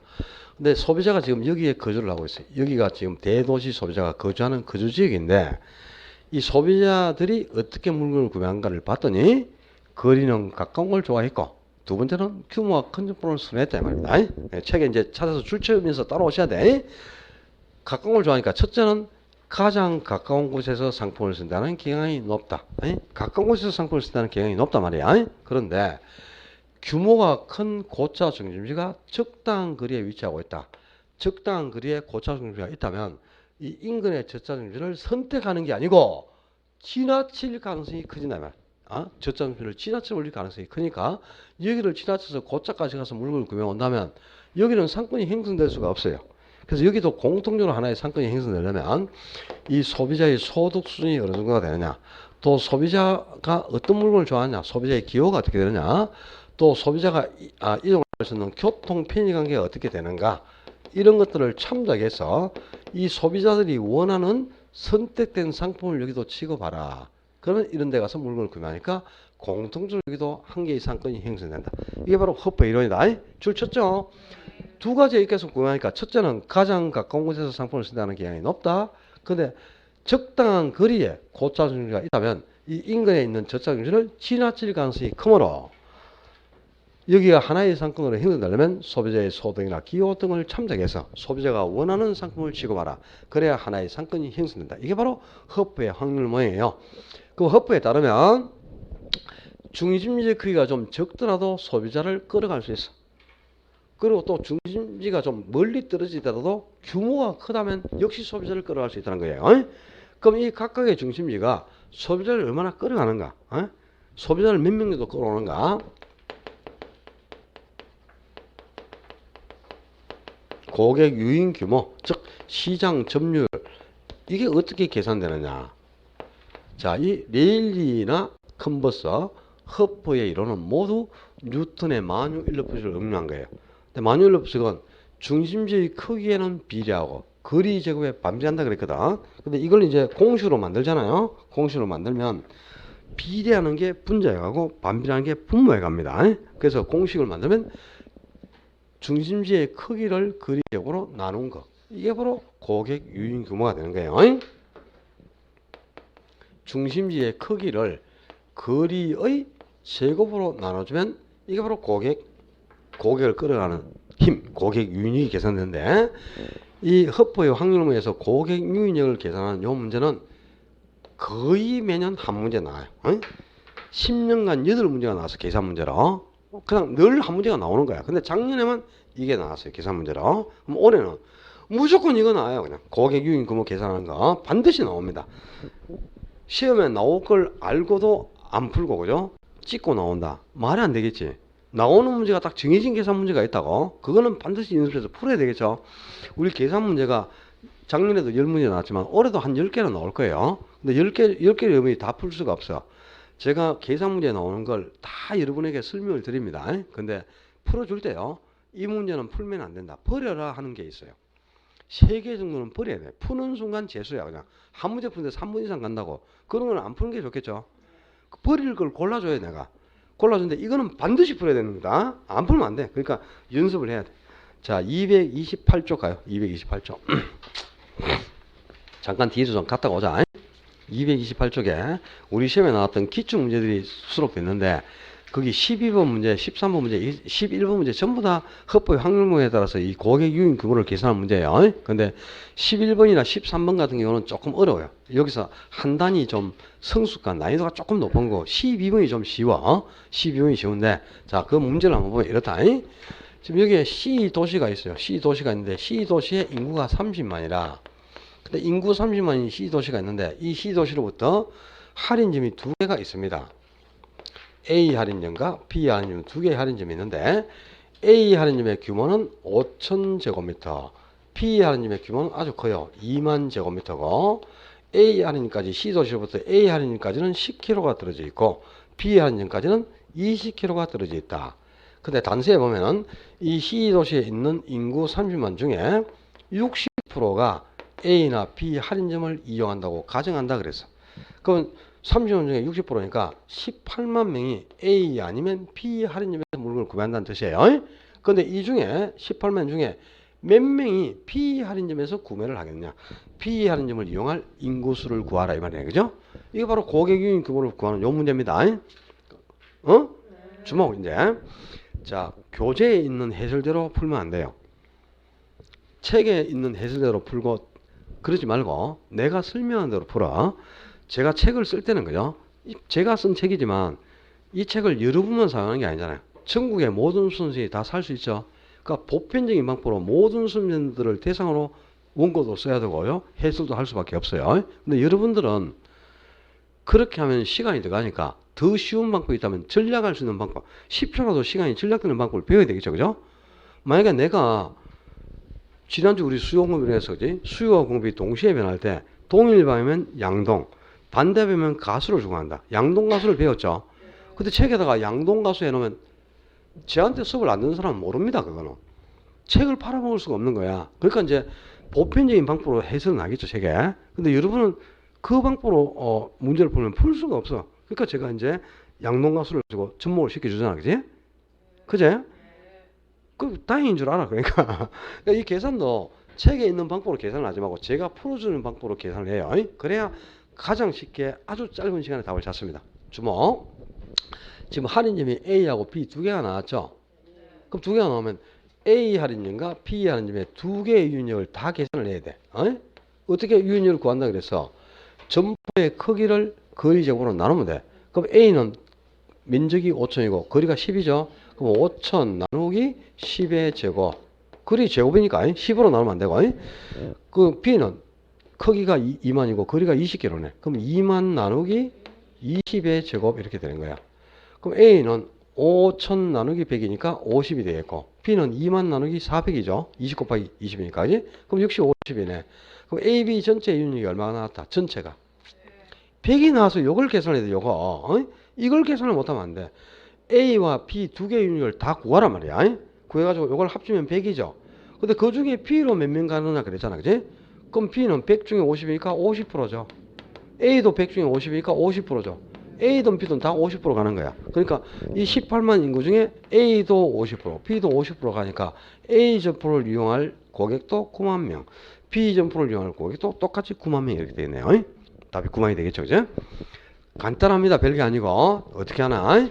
A: 근데 소비자가 지금 여기에 거주를 하고 있어요. 여기가 지금 대도시 소비자가 거주하는 거주지역인데, 이 소비자들이 어떻게 물건을 구매한가를 봤더니 거리는 가까운 걸 좋아했고, 두 번째는 규모가 큰 점포를 선호했다 이 말입니다. 책에 이제 찾아서 줄쳐면서 따라오셔야 돼. 가까운 걸 좋아하니까 첫째는 가장 가까운 곳에서 상품을 쓴다는 경향이 높다. 가까운 곳에서 상품을 쓴다는 경향이 높단 말이야. 그런데 규모가 큰 고차 중심지가 적당한 거리에 위치하고 있다. 적당한 거리에 고차 중심지가 있다면 이 인근의 저차 중심지를 선택하는 게 아니고 지나칠 가능성이 커진다 말. 저차 중심지를 지나쳐 올릴 가능성이 크니까 여기를 지나쳐서 고차까지 가서 물건을 구매 온다면 여기는 상권이 형성될 수가 없어요. 그래서 여기도 공통적으로 하나의 상권이 형성되려면 이 소비자의 소득 수준이 어느 정도가 되느냐, 또 소비자가 어떤 물건을 좋아하느냐, 소비자의 기호가 어떻게 되느냐, 또 소비자가 이동할 수 있는 교통 편의 관계가 어떻게 되는가, 이런 것들을 참작해서 이 소비자들이 원하는 선택된 상품을 여기도 취급하라. 그러면 이런 데 가서 물건을 구매하니까 공통적이도 한 개의 상권이 형성된다. 이게 바로 허브의 이론이다. 줄 쳤죠? 두 가지의 입계수 구하니까 첫째는 가장 가까운 곳에서 상품을 쓴다는 경향이 높다. 근데 적당한 거리에 고차 중지가 있다면 이 인근에 있는 저차 중지를 지나칠 가능성이 크므로 여기가 하나의 상권으로 형성되려면 소비자의 소득이나 기호 등을 참작해서 소비자가 원하는 상품을 취급하라. 그래야 하나의 상권이 형성된다. 이게 바로 허브의 확률 모형이에요. 그 허브에 따르면 중심지의 크기가 좀 적더라도 소비자를 끌어갈 수 있어. 그리고 또 중심지가 좀 멀리 떨어지더라도 규모가 크다면 역시 소비자를 끌어갈 수 있다는 거예요. 그럼 이 각각의 중심지가 소비자를 얼마나 끌어가는가? 소비자를 몇 명 정도 끌어오는가? 고객 유인 규모, 즉 시장 점유율, 이게 어떻게 계산되느냐? 자, 이 레일리나 컨버서, 허프의 이론은 모두 뉴턴의 만유인력법칙을 응용한 거예요. 근데 만유인력법칙은 중심지의 크기에는 비례하고 거리 제곱에 반비례한다 그랬거든. 근데 이걸 이제 공식으로 만들잖아요. 공식으로 만들면 비례하는 게 분자에 가고 반비례하는 게 분모에 갑니다. 그래서 공식을 만들면 중심지의 크기를 거리적으로 나눈 거. 이게 바로 고객 유인 규모가 되는 거예요. 중심지의 크기를 거리의 제곱으로 나눠주면 이게 바로 고객을 끌어가는 힘, 고객 유인력이 계산되는데 이 허프의 확률모에서 고객 유인력을 계산하는 이 문제는 거의 매년 한 문제 나와요. 10년간 8문제가 나와서 계산 문제로. 그냥 늘 한 문제가 나오는 거야. 근데 작년에만 이게 나왔어요. 계산 문제로. 그럼 올해는 무조건 이거 나와요. 그냥 고객 유인 규모 계산하는 거 반드시 나옵니다. 시험에 나올 걸 알고도 안 풀고 그죠? 찍고 나온다. 말이 안 되겠지. 나오는 문제가 딱 정해진 계산 문제가 있다고. 그거는 반드시 연습해서 풀어야 되겠죠. 우리 계산 문제가 작년에도 10문제 나왔지만 올해도 한 10개는 나올 거예요. 근데 10개를 여러분이 다 풀 수가 없어. 제가 계산 문제 나오는 걸 다 여러분에게 설명을 드립니다. 근데 풀어줄 때요. 이 문제는 풀면 안 된다. 버려라 하는 게 있어요. 3개 정도는 버려야 돼. 푸는 순간 재수야. 그냥 한 문제 푸는데 3분 이상 간다고. 그런 건 안 푸는 게 좋겠죠. 버릴 걸 골라줘야 내가. 골라주는데 이거는 반드시 풀어야 됩니다. 안 풀면 안 돼. 그러니까 연습을 해야 돼. 자, 228쪽 가요. 228쪽. 잠깐 뒤에서 좀 갔다가 오자. 228쪽에 우리 시험에 나왔던 기출 문제들이 수록됐는데 거기 12번 문제, 13번 문제, 11번 문제 전부 다 허브의 확률모에 따라서 이 고객 유인 규모를 계산하는 문제예요. 근데 11번이나 13번 같은 경우는 조금 어려워요. 여기서 한 단위 좀 성숙한 난이도가 조금 높은 거. 12번이 좀 쉬워. 12번이 쉬운데 자, 그 문제를 한번 보면 이렇다. 지금 여기에 C 도시가 있어요. C 도시가 있는데 C 도시의 인구가 30만이라. 근데 인구 30만인 C 도시가 있는데 이 C 도시로부터 할인점이 두 개가 있습니다. A 할인점과 B 할인점 두 개의 할인점이 있는데 A 할인점의 규모는 5,000제곱미터, B 할인점의 규모는 아주 커요. 2만 제곱미터고 A 할인까지 C 도시로부터 A 할인까지는 10km가 떨어져 있고 B 할인점까지는 20km가 떨어져 있다. 근데 단서에 보면은 이 C 도시에 있는 인구 30만 중에 60%가 A나 B 할인점을 이용한다고 가정한다 그랬어. 그럼 30만 중에 60%니까 18만 명이 A 아니면 B 할인점에서 물건을 구매한다는 뜻이에요. 그런데 이 중에 18만 중에 몇 명이 B 할인점에서 구매를 하겠냐? B 할인점을 이용할 인구수를 구하라 이 말이에요. 그죠? 이게 바로 고객 유인 규모를 구하는 요 문제입니다. 주목 이제. 자, 교재에 있는 해설대로 풀면 안 돼요. 책에 있는 해설대로 풀고 그러지 말고 내가 설명한 대로 풀어. 제가 책을 쓸 때는 그죠? 제가 쓴 책이지만 이 책을 여러분만 사용하는 게 아니잖아요. 전국의 모든 수험생이 다 살 수 있죠. 그러니까 보편적인 방법으로 모든 수험생들을 대상으로 원고도 써야 되고요. 해설도 할 수밖에 없어요. 근데 여러분들은 그렇게 하면 시간이 들어가니까 더 쉬운 방법이 있다면 전략할 수 있는 방법, 10초라도 시간이 전략되는 방법을 배워야 되겠죠. 그죠? 만약에 내가 지난주 우리 수요 공부에서 수요와 공급이 동시에 변할 때 동일반이면 양동, 반대반이면 가수를 주고한다. 양동 가수를 배웠죠. 근데 책에다가 양동 가수 해놓으면 저한테 수업을 안 듣는 사람은 모릅니다. 그거는 책을 팔아먹을 수가 없는 거야. 그러니까 이제 보편적인 방법으로 해설은 하겠죠, 책에. 근데 여러분은 그 방법으로 문제를 풀면 풀 수가 없어. 그러니까 제가 이제 양동가수를 가지고 접목을 시켜주잖아. 그지? 그제? 그 다행인 줄 알아. 그러니까 이 계산도 책에 있는 방법으로 계산을 하지 말고 제가 풀어주는 방법으로 계산을 해요. 그래야 가장 쉽게 아주 짧은 시간에 답을 찾습니다. 주목. 지금 할인점이 A하고 B 두 개가 나왔죠. 그럼 두 개가 나오면 A 할인점과 B 할인점의 두 개의 유인력을 다 계산을 해야 돼. 어떻게 유인력을 구한다 그래서 점포의 크기를 거리 제곱으로 나누면 돼. 그럼 A는 면적이 5천이고 거리가 10이죠. 그럼 5천 나누기 10의 제곱. 거리 제곱이니까 10으로 나누면 안 되고. 그 B는 크기가 2만이고 거리가 20km네. 그럼 2만 나누기 20의 제곱 이렇게 되는 거야. 그럼 A는 5천 나누기 100이니까 50이 되겠고 B는 2만 나누기 400이죠. 20 곱하기 20이니까. 그럼 역시 50이네. 그럼 AB 전체 유인력이 얼마가 나왔다? 전체가 100이 나와서 이걸 계산해야 돼. 이거 이걸 계산을 못하면 안 돼. A와 B 두 개의 유인력을 다 구하란 말이야. 구해가지고 이걸 합치면 100이죠. 근데 그 중에 B로 몇 명 가느냐 그랬잖아. 그지? 그럼 B는 100 중에 50이니까 50%죠. A도 100 중에 50이니까 50%죠. A든 B든 다 50% 가는 거야. 그러니까 이 18만 인구 중에 A도 50%, B도 50% 가니까 A 점포를 이용할 고객도 9만 명, B 점포를 이용할 고객도 똑같이 9만 명 이렇게 되겠네요. 답이 9만이 되겠죠. 그죠? 간단합니다. 별게 아니고. 어떻게 하나?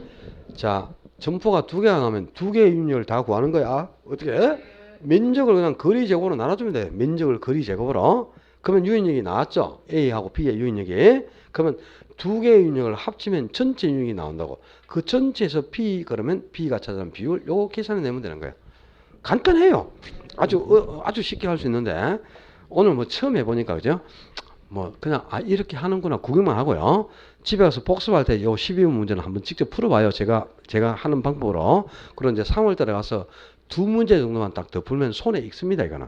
A: 자, 점포가 두 개가 나오면 두 개의 유인력을 다 구하는 거야. 어떻게? 면적을 그냥 거리 제곱으로 나눠주면 돼. 면적을 거리 제곱으로. 그러면 유인력이 나왔죠. A하고 B의 유인력이. 그러면 두 개의 유인력을 합치면 전체 유인력이 나온다고. 그 전체에서 P 그러면 B가 차지하는 비율 요거 계산해 내면 되는 거예요. 간단해요. 아주 쉽게 할 수 있는데 오늘 뭐 처음 해보니까 그죠? 뭐 그냥 이렇게 하는구나 구경만 하고요. 집에 가서 복습할 때 요 12번 문제는 한번 직접 풀어봐요. 제가 하는 방법으로. 그럼 이제 3월달에 가서 두 문제 정도만 딱 더 풀면 손에 익습니다. 이거는.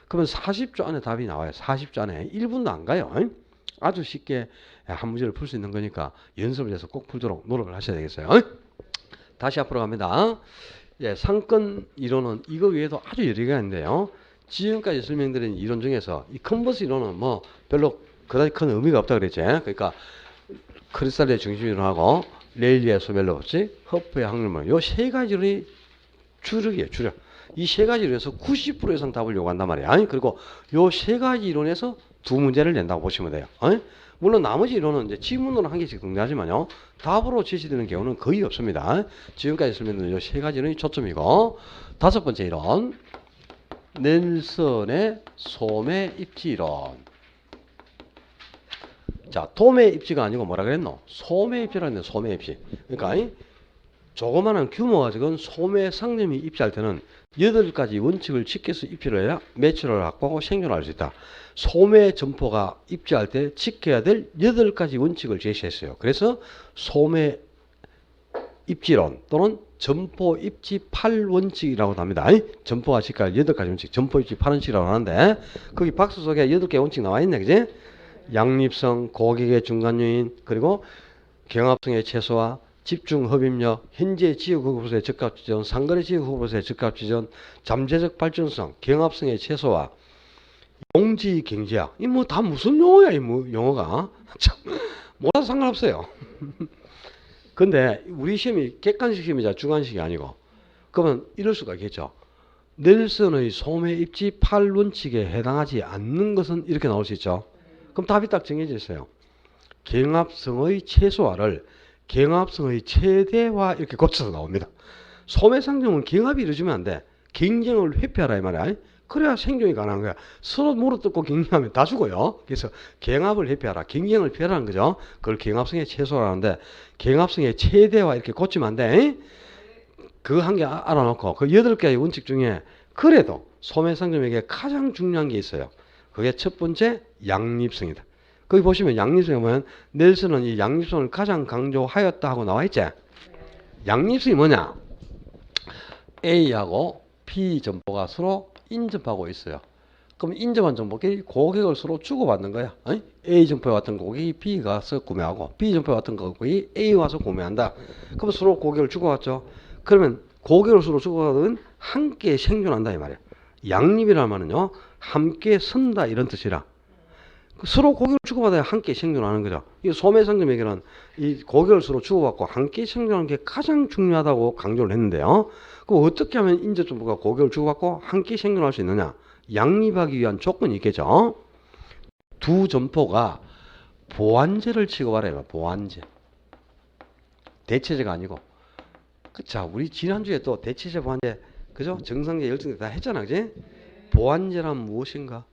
A: 그러면 40초 안에 답이 나와요. 40초 안에 1분도 안 가요. 아주 쉽게 한 문제를 풀 수 있는 거니까 연습을 해서 꼭 풀도록 노력을 하셔야 되겠어요. 다시 앞으로 갑니다. 예, 상권 이론은 이거 외에도 아주 여러 개가 있는데요. 지금까지 설명드린 이론 중에서 이 컨버스 이론은 뭐 별로 그다지 큰 의미가 없다 그랬지. 그러니까 크리스탈의 중심 이론하고 레일리의 소멸로법칙, 허프의 확률론 요 세 가지 이론이 주력이에요. 주력. 이 세 가지 이론에서 90% 이상 답을 요구한단 말이야. 그리고 요 세 가지 이론에서 두 문제를 낸다고 보시면 돼요. 물론 나머지 이론은 이제 지문으로 한 개씩 등장하지만요. 답으로 제시되는 경우는 거의 없습니다. 지금까지 설명드린 요 세 가지 이론이 초점이고 다섯 번째 이론 넬슨의 소매 입지 이론. 자, 도매 입지가 아니고 뭐라 그랬노? 소매 입지라는 소매 입지. 그러니까 조그마한 규모가 적은 소매 상점이 입지할 때는 8가지 원칙을 지켜서 입지를 해야 매출을 확보하고 생존할 수 있다. 소매 점포가 입지할 때 지켜야 될 8가지 원칙을 제시했어요. 그래서 소매 입지론 또는 점포 입지 8원칙이라고 합니다. 점포가 지켜야 할 8가지 원칙, 점포 입지 8원칙이라고 하는데 거기 박스 속에 8개 원칙 나와 있네. 그지? 양립성, 고객의 중간 요인, 그리고 경합성의 최소화, 집중 흡입력, 현재 지역 후보로서의 적합 지전, 상거래 지역 후보로서의 적합 지전, 잠재적 발전성, 경합성의 최소화, 용지 경제학. 이 뭐 다 무슨 용어야, 이 뭐 용어가. 참 몰라도 상관없어요. 근데 우리 시험이 객관식 시험이자 주관식이 아니고 그러면 이럴 수가 있겠죠. 넬슨의 소매 입지 8원칙에 해당하지 않는 것은 이렇게 나올 수 있죠. 그럼 답이 딱 정해져 있어요. 경합성의 최소화를 경합성의 최대화 이렇게 고쳐서 나옵니다. 소매 상점은 경합이 이루어지면 안 돼. 경쟁을 회피하라 이 말이야. 그래야 생존이 가능한 거야. 서로 물어뜯고 경쟁하면 다 죽어요. 그래서 경합을 회피하라. 경쟁을 피하라는 거죠. 그걸 경합성의 최소화라는데 경합성의 최대화 이렇게 고치면 안 돼. 그 한 개 알아놓고 그 8개의 원칙 중에 그래도 소매 상점에게 가장 중요한 게 있어요. 그게 첫 번째 양립성이다. 거기 보시면 양립성에 보면 넬슨은 이 양립성을 가장 강조하였다 하고 나와 있지. 양립성이 뭐냐? A하고 B 점포가 서로 인접하고 있어요. 그럼 인접한 점포끼리 고객을 서로 주고받는 거야. A 점포에 왔던 고객이 B 가서 구매하고 B 점포에 왔던 고객이 A 와서 구매한다. 그럼 서로 고객을 주고받죠. 그러면 고객을 서로 주고받으면 함께 생존한다 이 말이야. 양립이라는 말은요. 함께 선다 이런 뜻이라. 서로 고개를 주고받아야 함께 생존하는 거죠. 이 소매상점에게는 이 고개를 서로 주고받고 함께 생존하는 게 가장 중요하다고 강조를 했는데요. 그럼 어떻게 하면 인재정보가 고개를 주고받고 함께 생존할 수 있느냐? 양립하기 위한 조건이 있겠죠. 두 점포가 보완제를 취급하래요. 보완제. 대체제가 아니고. 자, 우리 지난주에 또 대체제, 보완제, 그죠? 정상제, 열정제 다 했잖아, 그지? 보완제란 무엇인가?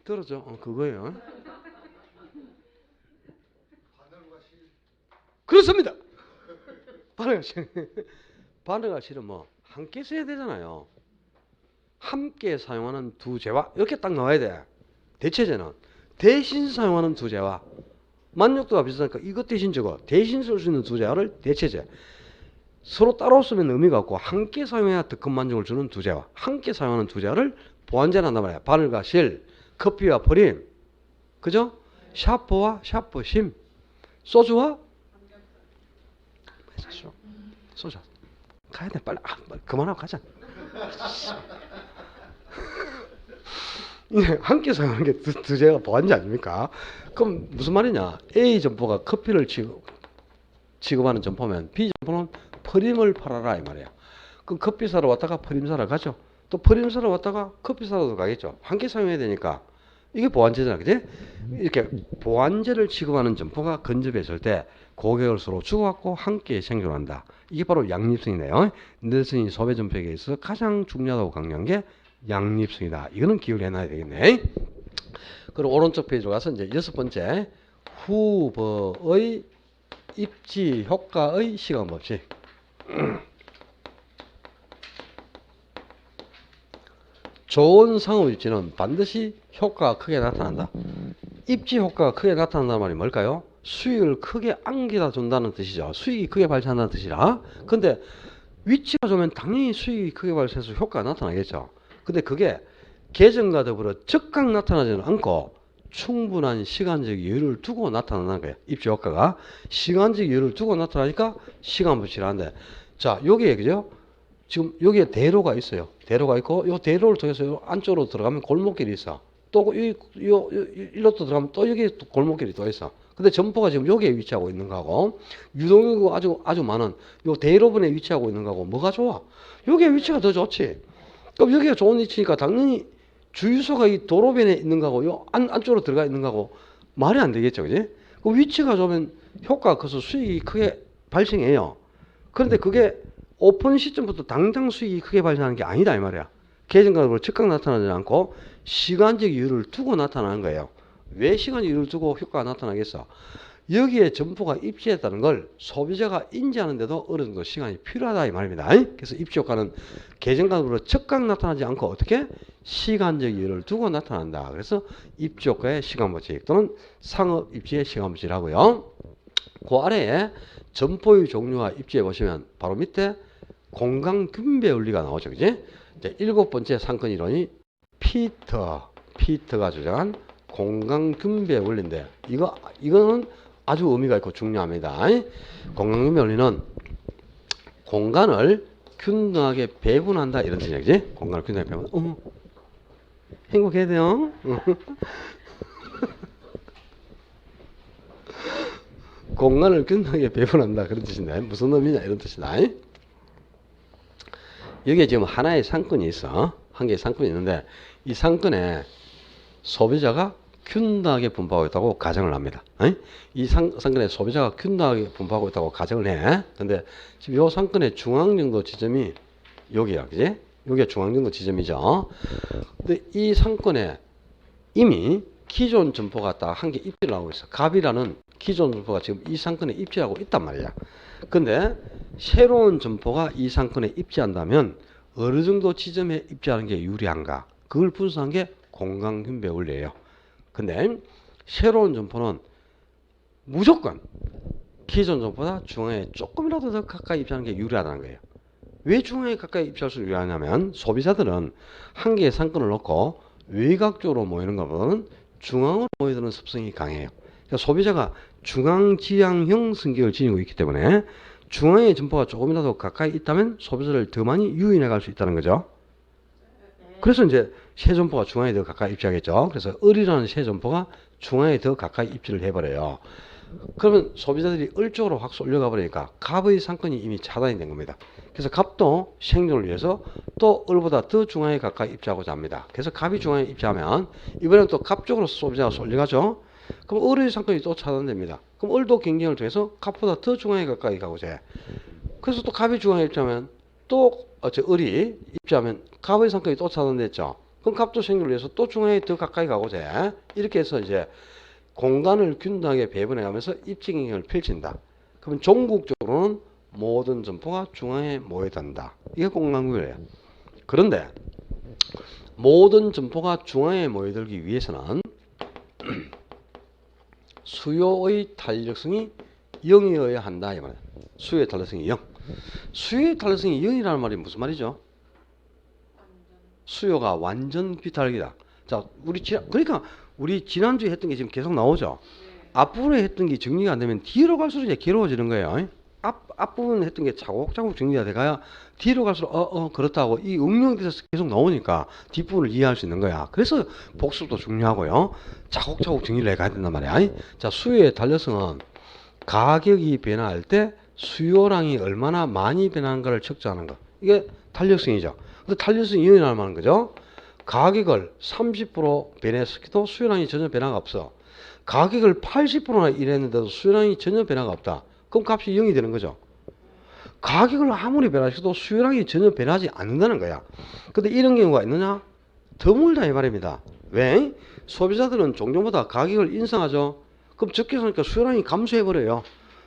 A: 들었죠? 그거예요. 그렇습니다. 바늘과 실. 바늘과 실은 뭐 함께 써야 되잖아요. 함께 사용하는 두 재화 이렇게 딱 나와야 돼. 대체제는 대신 사용하는 두 재화. 만족도가 비슷하니까 이것 대신 저거 대신 쓸 수 있는 두 재화를 대체제. 서로 따로 쓰면 의미가 없고 함께 사용해야 더 큰 만족을 주는 두 재화. 함께 사용하는 두 재화를 보완제를 한단 말이야. 바늘과 실, 커피와 프림, 그죠? 샤프와 샤프심, 소주와 소주. 가야 돼 빨리. 빨리 그만하고 가자. 함께 사용하는 게 두 재가 보완제 아닙니까? 그럼 무슨 말이냐? A 점포가 커피를 취급하는 점포면 B 점포는 프림을 팔아라 이 말이야. 그럼 커피 사러 왔다가 프림 사러 가죠. 또 프림 사러 왔다가 커피 사러도 가겠죠. 함께 사용해야 되니까 이게 보완제잖아, 그지? 이렇게 보완제를 취급하는 점포가 근접했을 때 고객을 서로 주고받고 함께 생존한다. 이게 바로 양립성이네요. 넬슨이 소배 점포에 있어서 가장 중요하다고 강조한 게 양립성이다. 이거는 기억을 해놔야 되겠네. 그리고 오른쪽 페이지로 가서 이제 6번째 후보의 입지 효과의 시간 법칙. 좋은 상호 입지는 반드시 효과가 크게 나타난다. 입지 효과가 크게 나타난다는 말이 뭘까요? 수익을 크게 안겨다 준다는 뜻이죠. 수익이 크게 발생한다는 뜻이라. 근데 위치가 좋으면 당연히 수익이 크게 발생해서 효과가 나타나겠죠. 근데 그게 계정과 더불어 즉각 나타나지는 않고 충분한 시간적 여유를 두고 나타나는 거예요. 입지 효과가 시간적 여유를 두고 나타나니까 시간 법칙이라는데, 자 여기에 그죠? 지금 여기에 대로가 있어요. 대로가 있고 이 대로를 통해서 요 안쪽으로 들어가면 골목길이 있어. 또 일로 또 들어가면 또 여기 골목길이 또 있어. 근데 점포가 지금 여기에 위치하고 있는 거하고 유동인구가 아주 많은 요 대로변에 위치하고 있는 거하고 뭐가 좋아? 여기에 위치가 더 좋지. 그럼 여기가 좋은 위치니까 당연히 주유소가 이 도로변에 있는 거하고 요 안쪽으로 들어가 있는 거하고 말이 안 되겠죠, 그지? 그 위치가 좋으면 효과가 커서 수익이 크게 발생해요. 그런데 그게 오픈 시점부터 당장 수익이 크게 발생하는 게 아니다 이 말이야. 계정가로 즉각 나타나지 않고 시간적 여유를 두고 나타나는 거예요. 왜 시간적 여유를 두고 효과가 나타나겠어? 여기에 점포가 입지했다는 걸 소비자가 인지하는데도 어느 정도 시간이 필요하다 이 말입니다. 그래서 입지 효과는 계정가로 즉각 나타나지 않고 어떻게? 시간적 여유를 두고 나타난다. 그래서 입지 효과의 시간 법칙 또는 상업 입지의 시간 법칙이라고요. 그 아래에 점포의 종류와 입지에 보시면 바로 밑에 공간 균배 원리가 나오죠. 그지? 이제 7번째 상권 이론이 피터가 주장한 공간 균배 원리인데 이거는 아주 의미가 있고 중요합니다. 공간 균배 원리는 공간을 균등하게 배분한다 이런 뜻이야. 그지? 공간을 균등하게 배분. 행복해야 돼요. 공간을 균등하게 배분한다 그런 뜻인데 무슨 의미냐 이런 뜻이다. 여기에 지금 하나의 상권이 있어. 한 개의 상권이 있는데 이 상권에 소비자가 균등하게 분포하고 있다고 가정을 합니다. 이 상권에 소비자가 균등하게 분포하고 있다고 가정을 해. 근데 지금 이 상권의 중앙 정도 지점이 여기야, 그지? 여기가 중앙 정도 지점이죠. 근데 이 상권에 이미 기존 점포가 딱 한 개 입지를 하고 있어. 갑이라는 기존 점포가 지금 이 상권에 입지하고 있단 말이야. 근데 새로운 점포가 이 상권에 입지한다면 어느 정도 지점에 입지하는 게 유리한가? 그걸 분석한 게 공간균배 원리예요. 근데 새로운 점포는 무조건 기존 점포보다 중앙에 조금이라도 더 가까이 입지하는 게 유리하다는 거예요. 왜 중앙에 가까이 입지할 수 유리하냐면 소비자들은 한 개의 상권을 놓고 외곽 쪽으로 모이는 것보다는 중앙으로 모이는 습성이 강해요. 그러니까 소비자가 중앙지향형 성격을 지니고 있기 때문에 중앙의 점포가 조금이라도 가까이 있다면 소비자를 더 많이 유인해 갈 수 있다는 거죠. 그래서 이제 새 점포가 중앙에 더 가까이 입지하겠죠. 그래서 을이라는 새 점포가 중앙에 더 가까이 입지를 해버려요. 그러면 소비자들이 을 쪽으로 확 쏠려가 버리니까 갑의 상권이 이미 차단이 된 겁니다. 그래서 갑도 생존을 위해서 또 을보다 더 중앙에 가까이 입지하고자 합니다. 그래서 갑이 중앙에 입지하면 이번에는 또 갑 쪽으로 소비자가 쏠려가죠. 그럼 을의 상권이 또 차단됩니다. 그럼 을도 경쟁을 통해서 갑보다 더 중앙에 가까이 가고자 해. 그래서 또 갑이 중앙에 입지하면 또 을이 입지하면 갑의 상권이 또 차단됐죠. 그럼 갑도 생존을 위해서 또 중앙에 더 가까이 가고자 해. 이렇게 해서 이제 공간을 균등하게 배분해가면서 입지 경쟁을 펼친다. 그러면 종국적으로는 모든 점포가 중앙에 모여든다. 이게 공간구조예요. 그런데 모든 점포가 중앙에 모여들기 위해서는 수요의 탄력성이 0이어야 한다. 이 말이에요. 수요의 탄력성이 0. 수요의 탄력성이 0이라는 말이 무슨 말이죠? 수요가 완전 비탄력이다. 자, 그러니까 우리 지난주에 했던 게 지금 계속 나오죠. 앞부분에 했던 게 정리가 안 되면 뒤로 갈수록 이제 괴로워지는 거예요. 앞부분에 했던 게 차곡차곡 정리가 돼가야 뒤로 갈수록 그렇다고 이 응용돼서 계속 나오니까 뒷부분을 이해할 수 있는 거야. 그래서 복습도 중요하고요. 차곡차곡 정리를 해가야 된단 말이야. 자, 수요의 탄력성은 가격이 변화할 때 수요량이 얼마나 많이 변하는가를 측정하는 거. 이게 탄력성이죠. 근데 탄력성이 0이라는 말은 거죠. 가격을 30% 변화시켜도 수요량이 전혀 변화가 없어. 가격을 80%나 일했는데도 수요량이 전혀 변화가 없다. 그럼 값이 0이 되는 거죠. 가격을 아무리 변화시켜도 수요량이 전혀 변하지 않는다는 거야. 근데 이런 경우가 있느냐? 드물다 이 말입니다. 왜? 소비자들은 종종마다 가격을 인상하죠. 그럼 적게 사니까 수요량이 감소해버려요.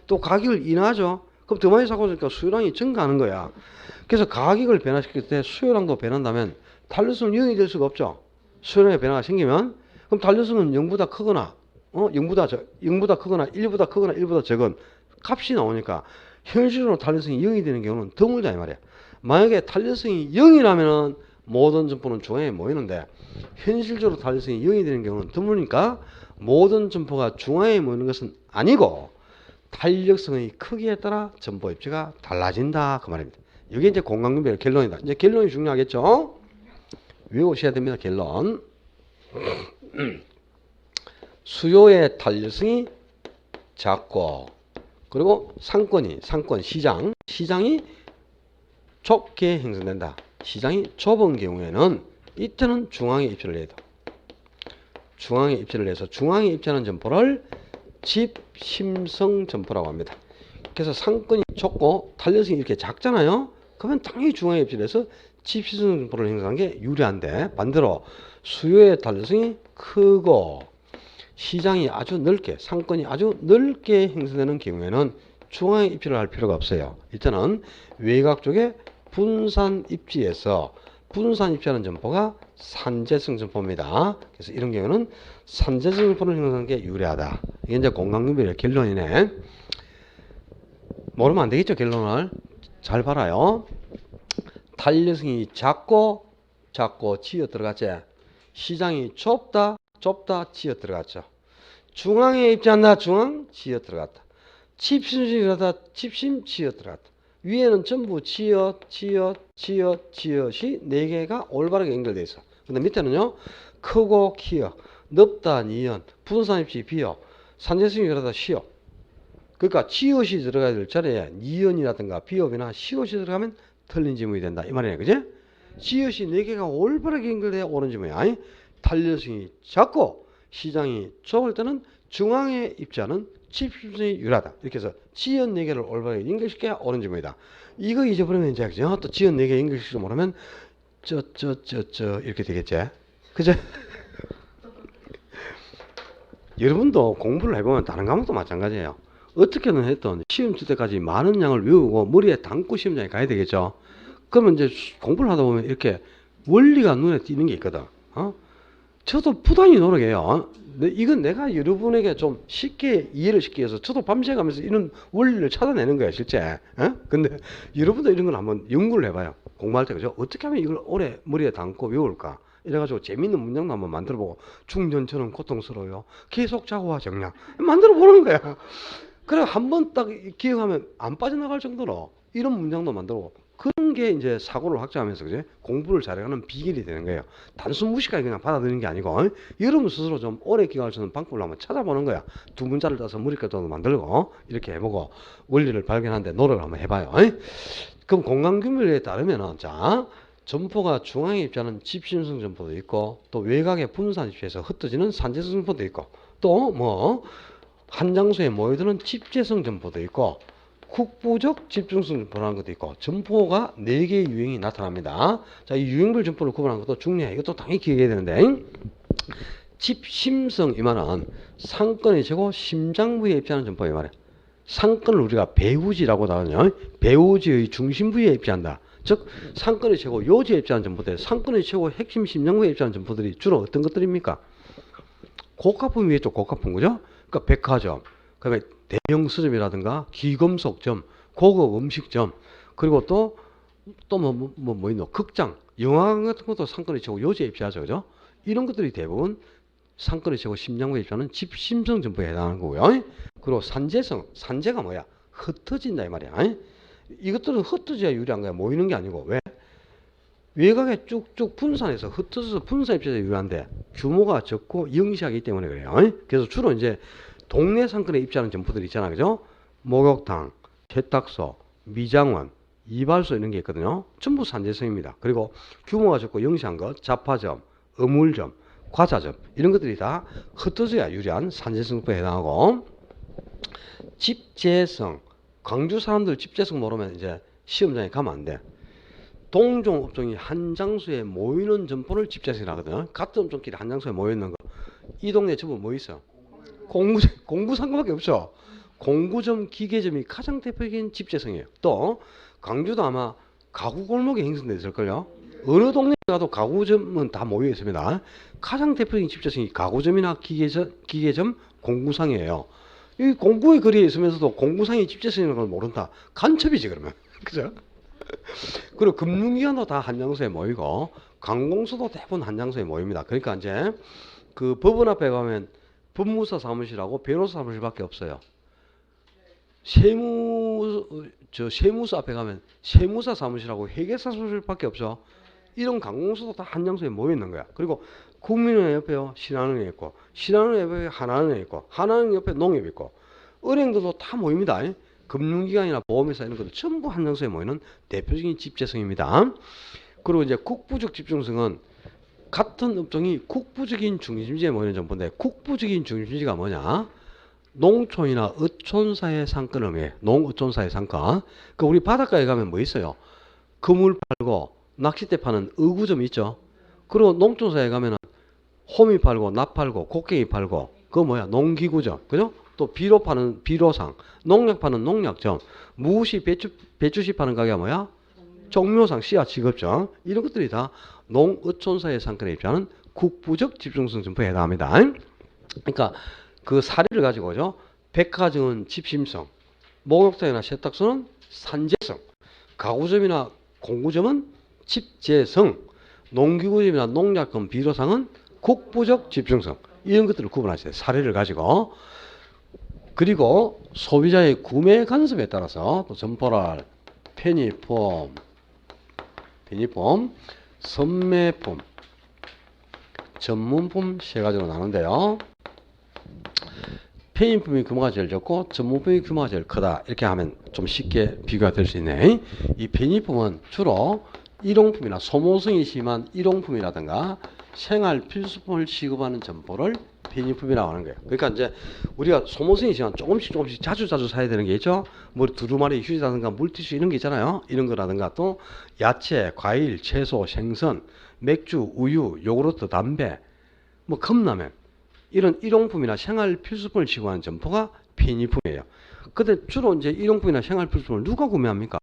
A: 또 가격을 인하하죠. 그럼 더 많이 사고 나니까 수요량이 증가하는 거야. 그래서 가격을 변화시킬 때 수요량도 변한다면 탄력성은 0이 될 수가 없죠. 수요량의 변화가 생기면 그럼 탄력성은 0보다 크거나 0보다 크거나 1보다 크거나 1보다 적은 값이 나오니까 현실적으로 탄력성이 0이 되는 경우는 드물다 이 말이야. 만약에 탄력성이 0이라면 모든 점포는 중앙에 모이는데 현실적으로 탄력성이 0이 되는 경우는 드무니까 모든 점포가 중앙에 모이는 것은 아니고 탄력성의 크기에 따라 점포 입지가 달라진다 그 말입니다. 이게 이제 공간분배의 결론이다. 이제 결론이 중요하겠죠? 외우셔야 됩니다. 결론. 수요의 탄력성이 작고 그리고 상권 시장이 좁게 형성된다. 시장이 좁은 경우에는 이때는 중앙에 입지를 해야 돼. 중앙에 입지를 해서 중앙에 입지하는 점포를 집심성 점포라고 합니다. 그래서 상권이 좁고 탄력성이 이렇게 작잖아요. 그러면 당연히 중앙에 입지를 해서 집심성 점포를 형성하는 게 유리한데 반대로 수요의 탄력성이 크고 시장이 아주 넓게 상권이 아주 넓게 형성되는 경우에는 중앙에 입지를 할 필요가 없어요. 일단은 외곽 쪽에 분산 입지에서 분산 입지하는 점포가 산재성 점포입니다. 그래서 이런 경우는 산재성 점포를 형성하는 게 유리하다. 이게 이제 공간분배의 결론이네. 모르면 안 되겠죠. 결론을 잘 봐라요. 탄력성이 작고 치어 들어갔지. 시장이 좁다 치어 들어갔죠. 중앙에 입지한다 중앙 치어 들어갔다. 칩심이라다 칩심 치어 들어갔다. 위에는 전부 치엇이 4개가 올바르게 연결되어 있어. 근데 밑에는요 크고 키어 넓다 니은 분산 입지 비어 산재성이 그러다 시어. 그러니까 치엇이 들어가야 될 자리에 니은이라든가 비업이나 시옷이 들어가면 틀린 지문이 된다 이 말이네. 그지? 치엇이 4개가 올바르게 연결돼야 옳은 지문이야. 탄력성이 작고 시장이 좁을 때는 중앙에 입지하는 칩심성이 유리하다. 이렇게 해서 지연 4개를 올바르게 연결시켜야 옳은 지문이다. 이거 잊어버리면 이제 또 지연 4개 연결시키지 못하면 이렇게 되겠지. 그죠? 여러분도 공부를 해보면 다른 과목도 마찬가지예요. 어떻게든 했던 시험 칠 때까지 많은 양을 외우고 머리에 담고 시험장에 가야 되겠죠. 그러면 이제 공부를 하다 보면 이렇게 원리가 눈에 띄는 게 있거든. 저도 부단히 노력해요. 이건 내가 여러분에게 좀 쉽게 이해를 시키기 위해서 저도 밤새 가면서 이런 원리를 찾아내는 거야 실제. 근데 여러분도 이런 걸 한번 연구를 해봐요. 공부할 때 그죠? 어떻게 하면 이걸 오래 머리에 담고 외울까? 이래가지고 재밌는 문장도 한번 만들어보고 중년처럼 고통스러워요. 계속 자고와 정량 만들어보는 거야. 그래 한 번 딱 기억하면 안 빠져나갈 정도로 이런 문장도 만들고 그런 게 이제 사고를 확장하면서 그죠? 공부를 잘해가는 비결이 되는 거예요. 단순 무식하게 그냥 받아들이는 게 아니고 여러분 스스로 좀 오래 기억할 수 있는 방법을 한번 찾아보는 거야. 두 문자를 따서 무리까지도 만들고 이렇게 해보고 원리를 발견하는데 노력을 한번 해봐요. 그럼 공간규밀에 따르면은 자 점포가 중앙에 입자는 집심성 점포도 있고 또 외곽에 분산 입자에서 흩어지는 산재성 점포도 있고 또 뭐 한 장소에 모여드는 집재성 점포도 있고 국부적 집중성 점포라는 것도 있고 점포가 4개의 유형이 나타납니다. 자, 이 유형별 점포를 구분하는 것도 중요해. 이것도 당연히 기억해야 되는데 집심성 이만한 상권의 제고 심장부에 입자하는 점포에 말이야. 상권을 우리가 배우지라고 하거든요. 배우지의 중심부에 입자한다. 즉 상권의 최고 요지에 입자하는 점포들, 상권의 최고 핵심 심장부에 입자하는 점포들이 주로 어떤 것들입니까? 고가품이겠죠. 고가품 그죠? 그러니까 백화점, 그다음에 대형 서점이라든가 기금속점, 고급 음식점, 그리고 또 뭐 있노? 극장, 영화관 같은 것도 상권의 최고 요지에 입자하죠. 그죠? 이런 것들이 대부분 상권의 최고 심장부에 입자하는 집심성 점포에 해당하는 거고요. 그리고 산재성, 산재가 뭐야? 흩어진다 이 말이야. 이것들은 흩어져야 유리한 거야. 모이는 게 아니고. 왜? 외곽에 쭉쭉 분산해서 흩어져서 분산 입자에 유리한데 규모가 적고 영시하기 때문에 그래요. 그래서 주로 이제 동네 상권에 입자하는 점포들 있잖아. 그죠? 목욕탕, 세탁소, 미장원, 이발소 이런 게 있거든요. 전부 산재성입니다. 그리고 규모가 적고 영시한 것, 잡화점, 어물점, 과자점 이런 것들이 다 흩어져야 유리한 산재성포에 해당하고 집재성, 광주 사람들 집재성 모르면 이제 시험장에 가면 안 돼. 동종 업종이 한 장소에 모이는 점포를 집재성이라고 하거든. 같은 업종끼리 한 장소에 모여있는 거. 이 동네에 전부 뭐 있어? 공구상가밖에 없죠. 공구점, 기계점이 가장 대표적인 집재성이에요. 또 광주도 아마 가구 골목에 형성되어 있을걸요. 어느 동네에 가도 가구점은 다 모여 있습니다. 가장 대표적인 집재성이 가구점이나 기계점, 공구상이에요. 이 공구의 거리에 있으면서도 공구상이 집재성이라는 걸 모른다. 간첩이지 그러면. 그죠? 그리고 금융기관도 다 한 장소에 모이고 관공서도 대부분 한 장소에 모입니다. 그러니까 이제 그 법원 앞에 가면 법무사 사무실하고 변호사 사무실밖에 없어요. 세무서 앞에 가면 세무사 사무실하고 회계사 사무실밖에 없죠. 이런 관공서도 다 한 장소에 모여 있는 거야. 그리고 국민은행 옆에요 신한은행 있고 신한은행 옆에 하나은행 있고 하나은행 옆에 농협 있고 은행들도 다 모입니다. 금융기관이나 보험회사 이런 것들 전부 한 장소에 모이는 대표적인 집재성입니다. 그리고 이제 국부적 집중성은 같은 업종이 국부적인 중심지에 모이는 점포인데 국부적인 중심지가 뭐냐? 농촌이나 어촌사의 상권을 의미해. 농어촌사의 상권. 그 우리 바닷가에 가면 뭐 있어요? 그물 팔고 낚싯대 파는 어구점 있죠. 그리고 농촌사에 가면은 호미 팔고 납 팔고 곡괭이 팔고 그거 뭐야? 농기구점. 그죠? 또 비료 파는 비료상, 농약 파는 농약점, 무시 배추씨 파는 가게가 뭐야? 종묘상, 씨앗 직업점. 이런 것들이 다 농어촌사의 상권에 입자하는 국부적 집중성 점포에 해당합니다. 그러니까 그 사례를 가지고죠. 백화점은 집심성, 목욕탕이나 세탁소는 산재성, 가구점이나 공구점은 집재성, 농기구점이나 농약점, 비료상은 국부적 집중성. 이런 것들을 구분하셔야 돼요. 사례를 가지고. 그리고 소비자의 구매 간섭에 따라서 또 점포를 편의품, 선매품, 전문품 세 가지로 나누는데요. 편의품이 규모가 제일 적고 전문품이 규모가 제일 크다. 이렇게 하면 좀 쉽게 비교가 될 수 있네. 이 편의품은 주로 일용품이나 소모성이 심한 일용품이라든가 생활 필수품을 취급하는 점포를 편의품이라고 하는 거예요. 그러니까 이제 우리가 소모성이 심한 조금씩 자주 사야 되는 게 있죠. 뭐 두루마리 휴지라든가 물티슈 이런 게 있잖아요. 이런 거라든가 또 야채, 과일, 채소, 생선, 맥주, 우유, 요구르트, 담배, 뭐 컵라면 이런 일용품이나 생활 필수품을 취급하는 점포가 편의품이에요. 근데 주로 이제 일용품이나 생활 필수품을 누가 구매합니까?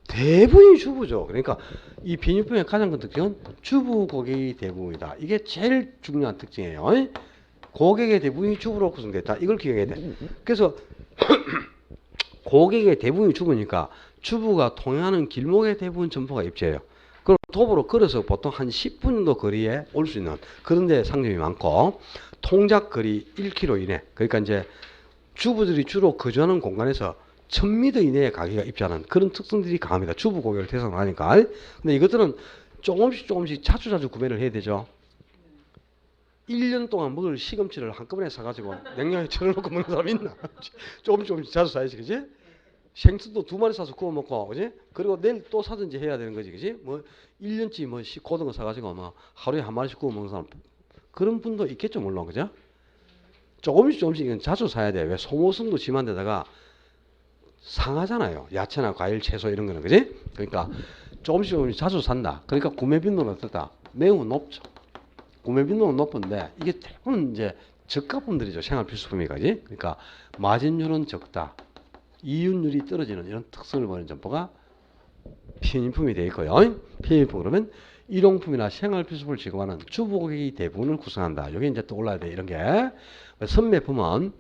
A: 대부분이 주부죠. 그러니까 이 편의품의 가장 큰 특징은 주부 고객이 대부분이다. 이게 제일 중요한 특징이에요. 고객의 대부분이 주부로 구성됐다. 이걸 기억해야 돼. 그래서 고객의 대부분이 주부니까 주부가 통행하는 길목에 대부분 점포가 입지해요. 그럼 도보로 걸어서 보통 한 10분 정도 거리에 올 수 있는 그런 데 상점이 많고 통작 거리 1km 이내. 그러니까 이제 주부들이 주로 거주하는 공간에서 1000m 이내의 가게가 입주하는 그런 특성들이 강합니다. 주부 고객을 대상으로 하니까. 근데 이것들은 조금씩 자주 구매를 해야 되죠. 1년 동안 먹을 시금치를 한꺼번에 사가지고 냉장고에 채워놓고 먹는 사람이 있나? 조금씩 자주 사야지, 그지? 생선도 2마리 사서 구워 먹고, 그지? 그리고 내일 또 사든지 해야 되는 거지, 그지? 뭐 1년치 뭐 고등어 사가지고 뭐 하루에 1마리씩 구워 먹는 사람 그런 분도 있겠죠, 물론, 그죠? 조금씩 이건 자주 사야 돼. 왜? 소모성도 심한 데다가 상하잖아요. 야채나 과일, 채소 이런 거는, 그지? 그러니까 조금씩 자주 산다. 그러니까 구매 빈도는 어떻다? 매우 높죠. 구매 빈도는 높은데 이게 대부분 이제 저가품들이죠. 생활 필수품이, 그지? 그러니까 마진율은 적다. 이윤율이 떨어지는 이런 특성을 보이는 점포가 편의품이 되어 있고요. 편의품 그러면 일용품이나 생활 필수품을 제공하는 주부 고객이 대부분을 구성한다. 여기 이제 또 올라야 돼. 이런 게 선매품은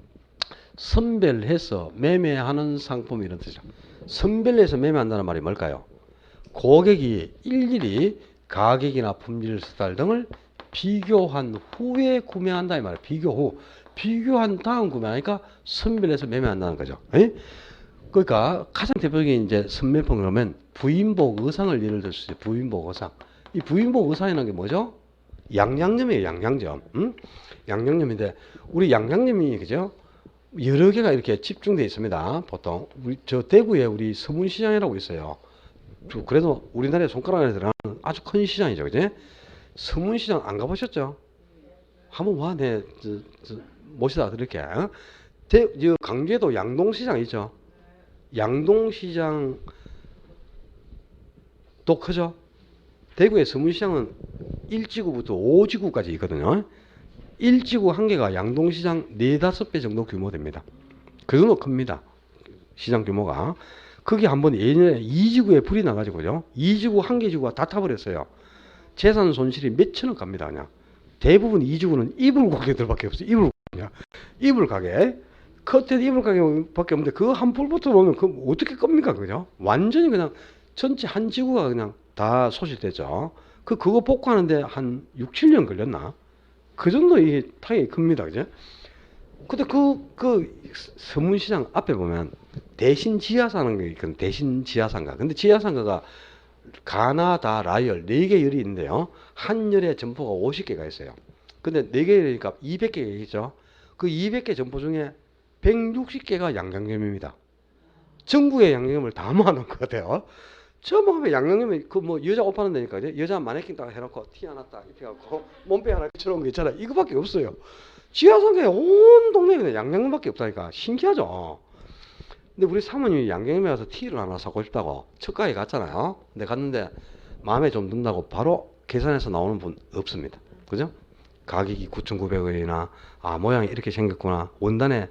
A: 선별해서 매매하는 상품 이런 뜻이죠. 선별해서 매매한다는 말이 뭘까요? 고객이 일일이 가격이나 품질, 스타일 등을 비교한 후에 구매한다 이 말이에요. 비교 후. 비교한 다음 구매하니까 선별해서 매매한다는 거죠. 에? 그러니까 가장 대표적인 이제 선매품 그러면 부인복 의상을 예를 들 수 있어요. 부인복 의상. 이 부인복 의상이라는 게 뭐죠? 양양점이에요. 양양점. 양양점인데 우리 양양점이 그죠? 여러 개가 이렇게 집중되어 있습니다. 보통 우리 저 대구에 우리 서문시장이라고 있어요. 그래도 우리나라의 손가락 안에 들어가는 아주 큰 시장이죠, 그지? 서문시장 안 가보셨죠? 한번 와, 내 모시다 드릴게. 강주에도 양동시장 있죠. 양동시장도 크죠. 대구의 서문시장은 1지구부터 5지구까지 있거든요. 1지구 한 개가 양동시장 4-5배 정도 규모 됩니다. 그 정도 큽니다. 시장 규모가. 거기 한번 예전에 2지구에 불이 나가지고요. 2지구 한 개 지구가 다 타버렸어요. 재산 손실이 몇천억 갑니다. 그냥. 대부분 2지구는 이불 가게들밖에 없어요. 이불 가게. 커튼 이불 가게밖에 없는데 그거 한 불부터 놓으면 그 어떻게 겁니까, 그죠? 완전히 그냥 전체 한 지구가 그냥 다 소실됐죠. 그거 복구하는데 한 6-7년 걸렸나? 그 정도 이게 타격이 큽니다, 그죠? 근데 서문시장 앞에 보면 대신 지하상가가 있거든. 대신 지하상가. 근데 지하상가가 가나다 라이얼 4개 열이 있는데요. 한 열에 점포가 50개가 있어요. 근데 4개 열이니까 200개가 있죠. 그 200개 점포 중에 160개가 양양점입니다. 전국의 양양점을 다 모아놓은 것 같아요. 처음 하면 양양점이 그 뭐 여자 옷 파는 데니까 여자 마네킹 딱 해놓고 티 하나 딱 입혀갖고 몸빼 하나 붙여놓은 거 있잖아. 이거밖에 없어요. 지하상가에 온 동네에 그냥 양양점밖에 없다니까 신기하죠. 근데 우리 사모님이 양양점에 가서 티를 하나 사고 싶다고 첫 가게 갔잖아요. 근데 갔는데 마음에 좀 든다고 바로 계산해서 나오는 분 없습니다. 그죠? 가격이 9,900원이나 모양이 이렇게 생겼구나. 원단에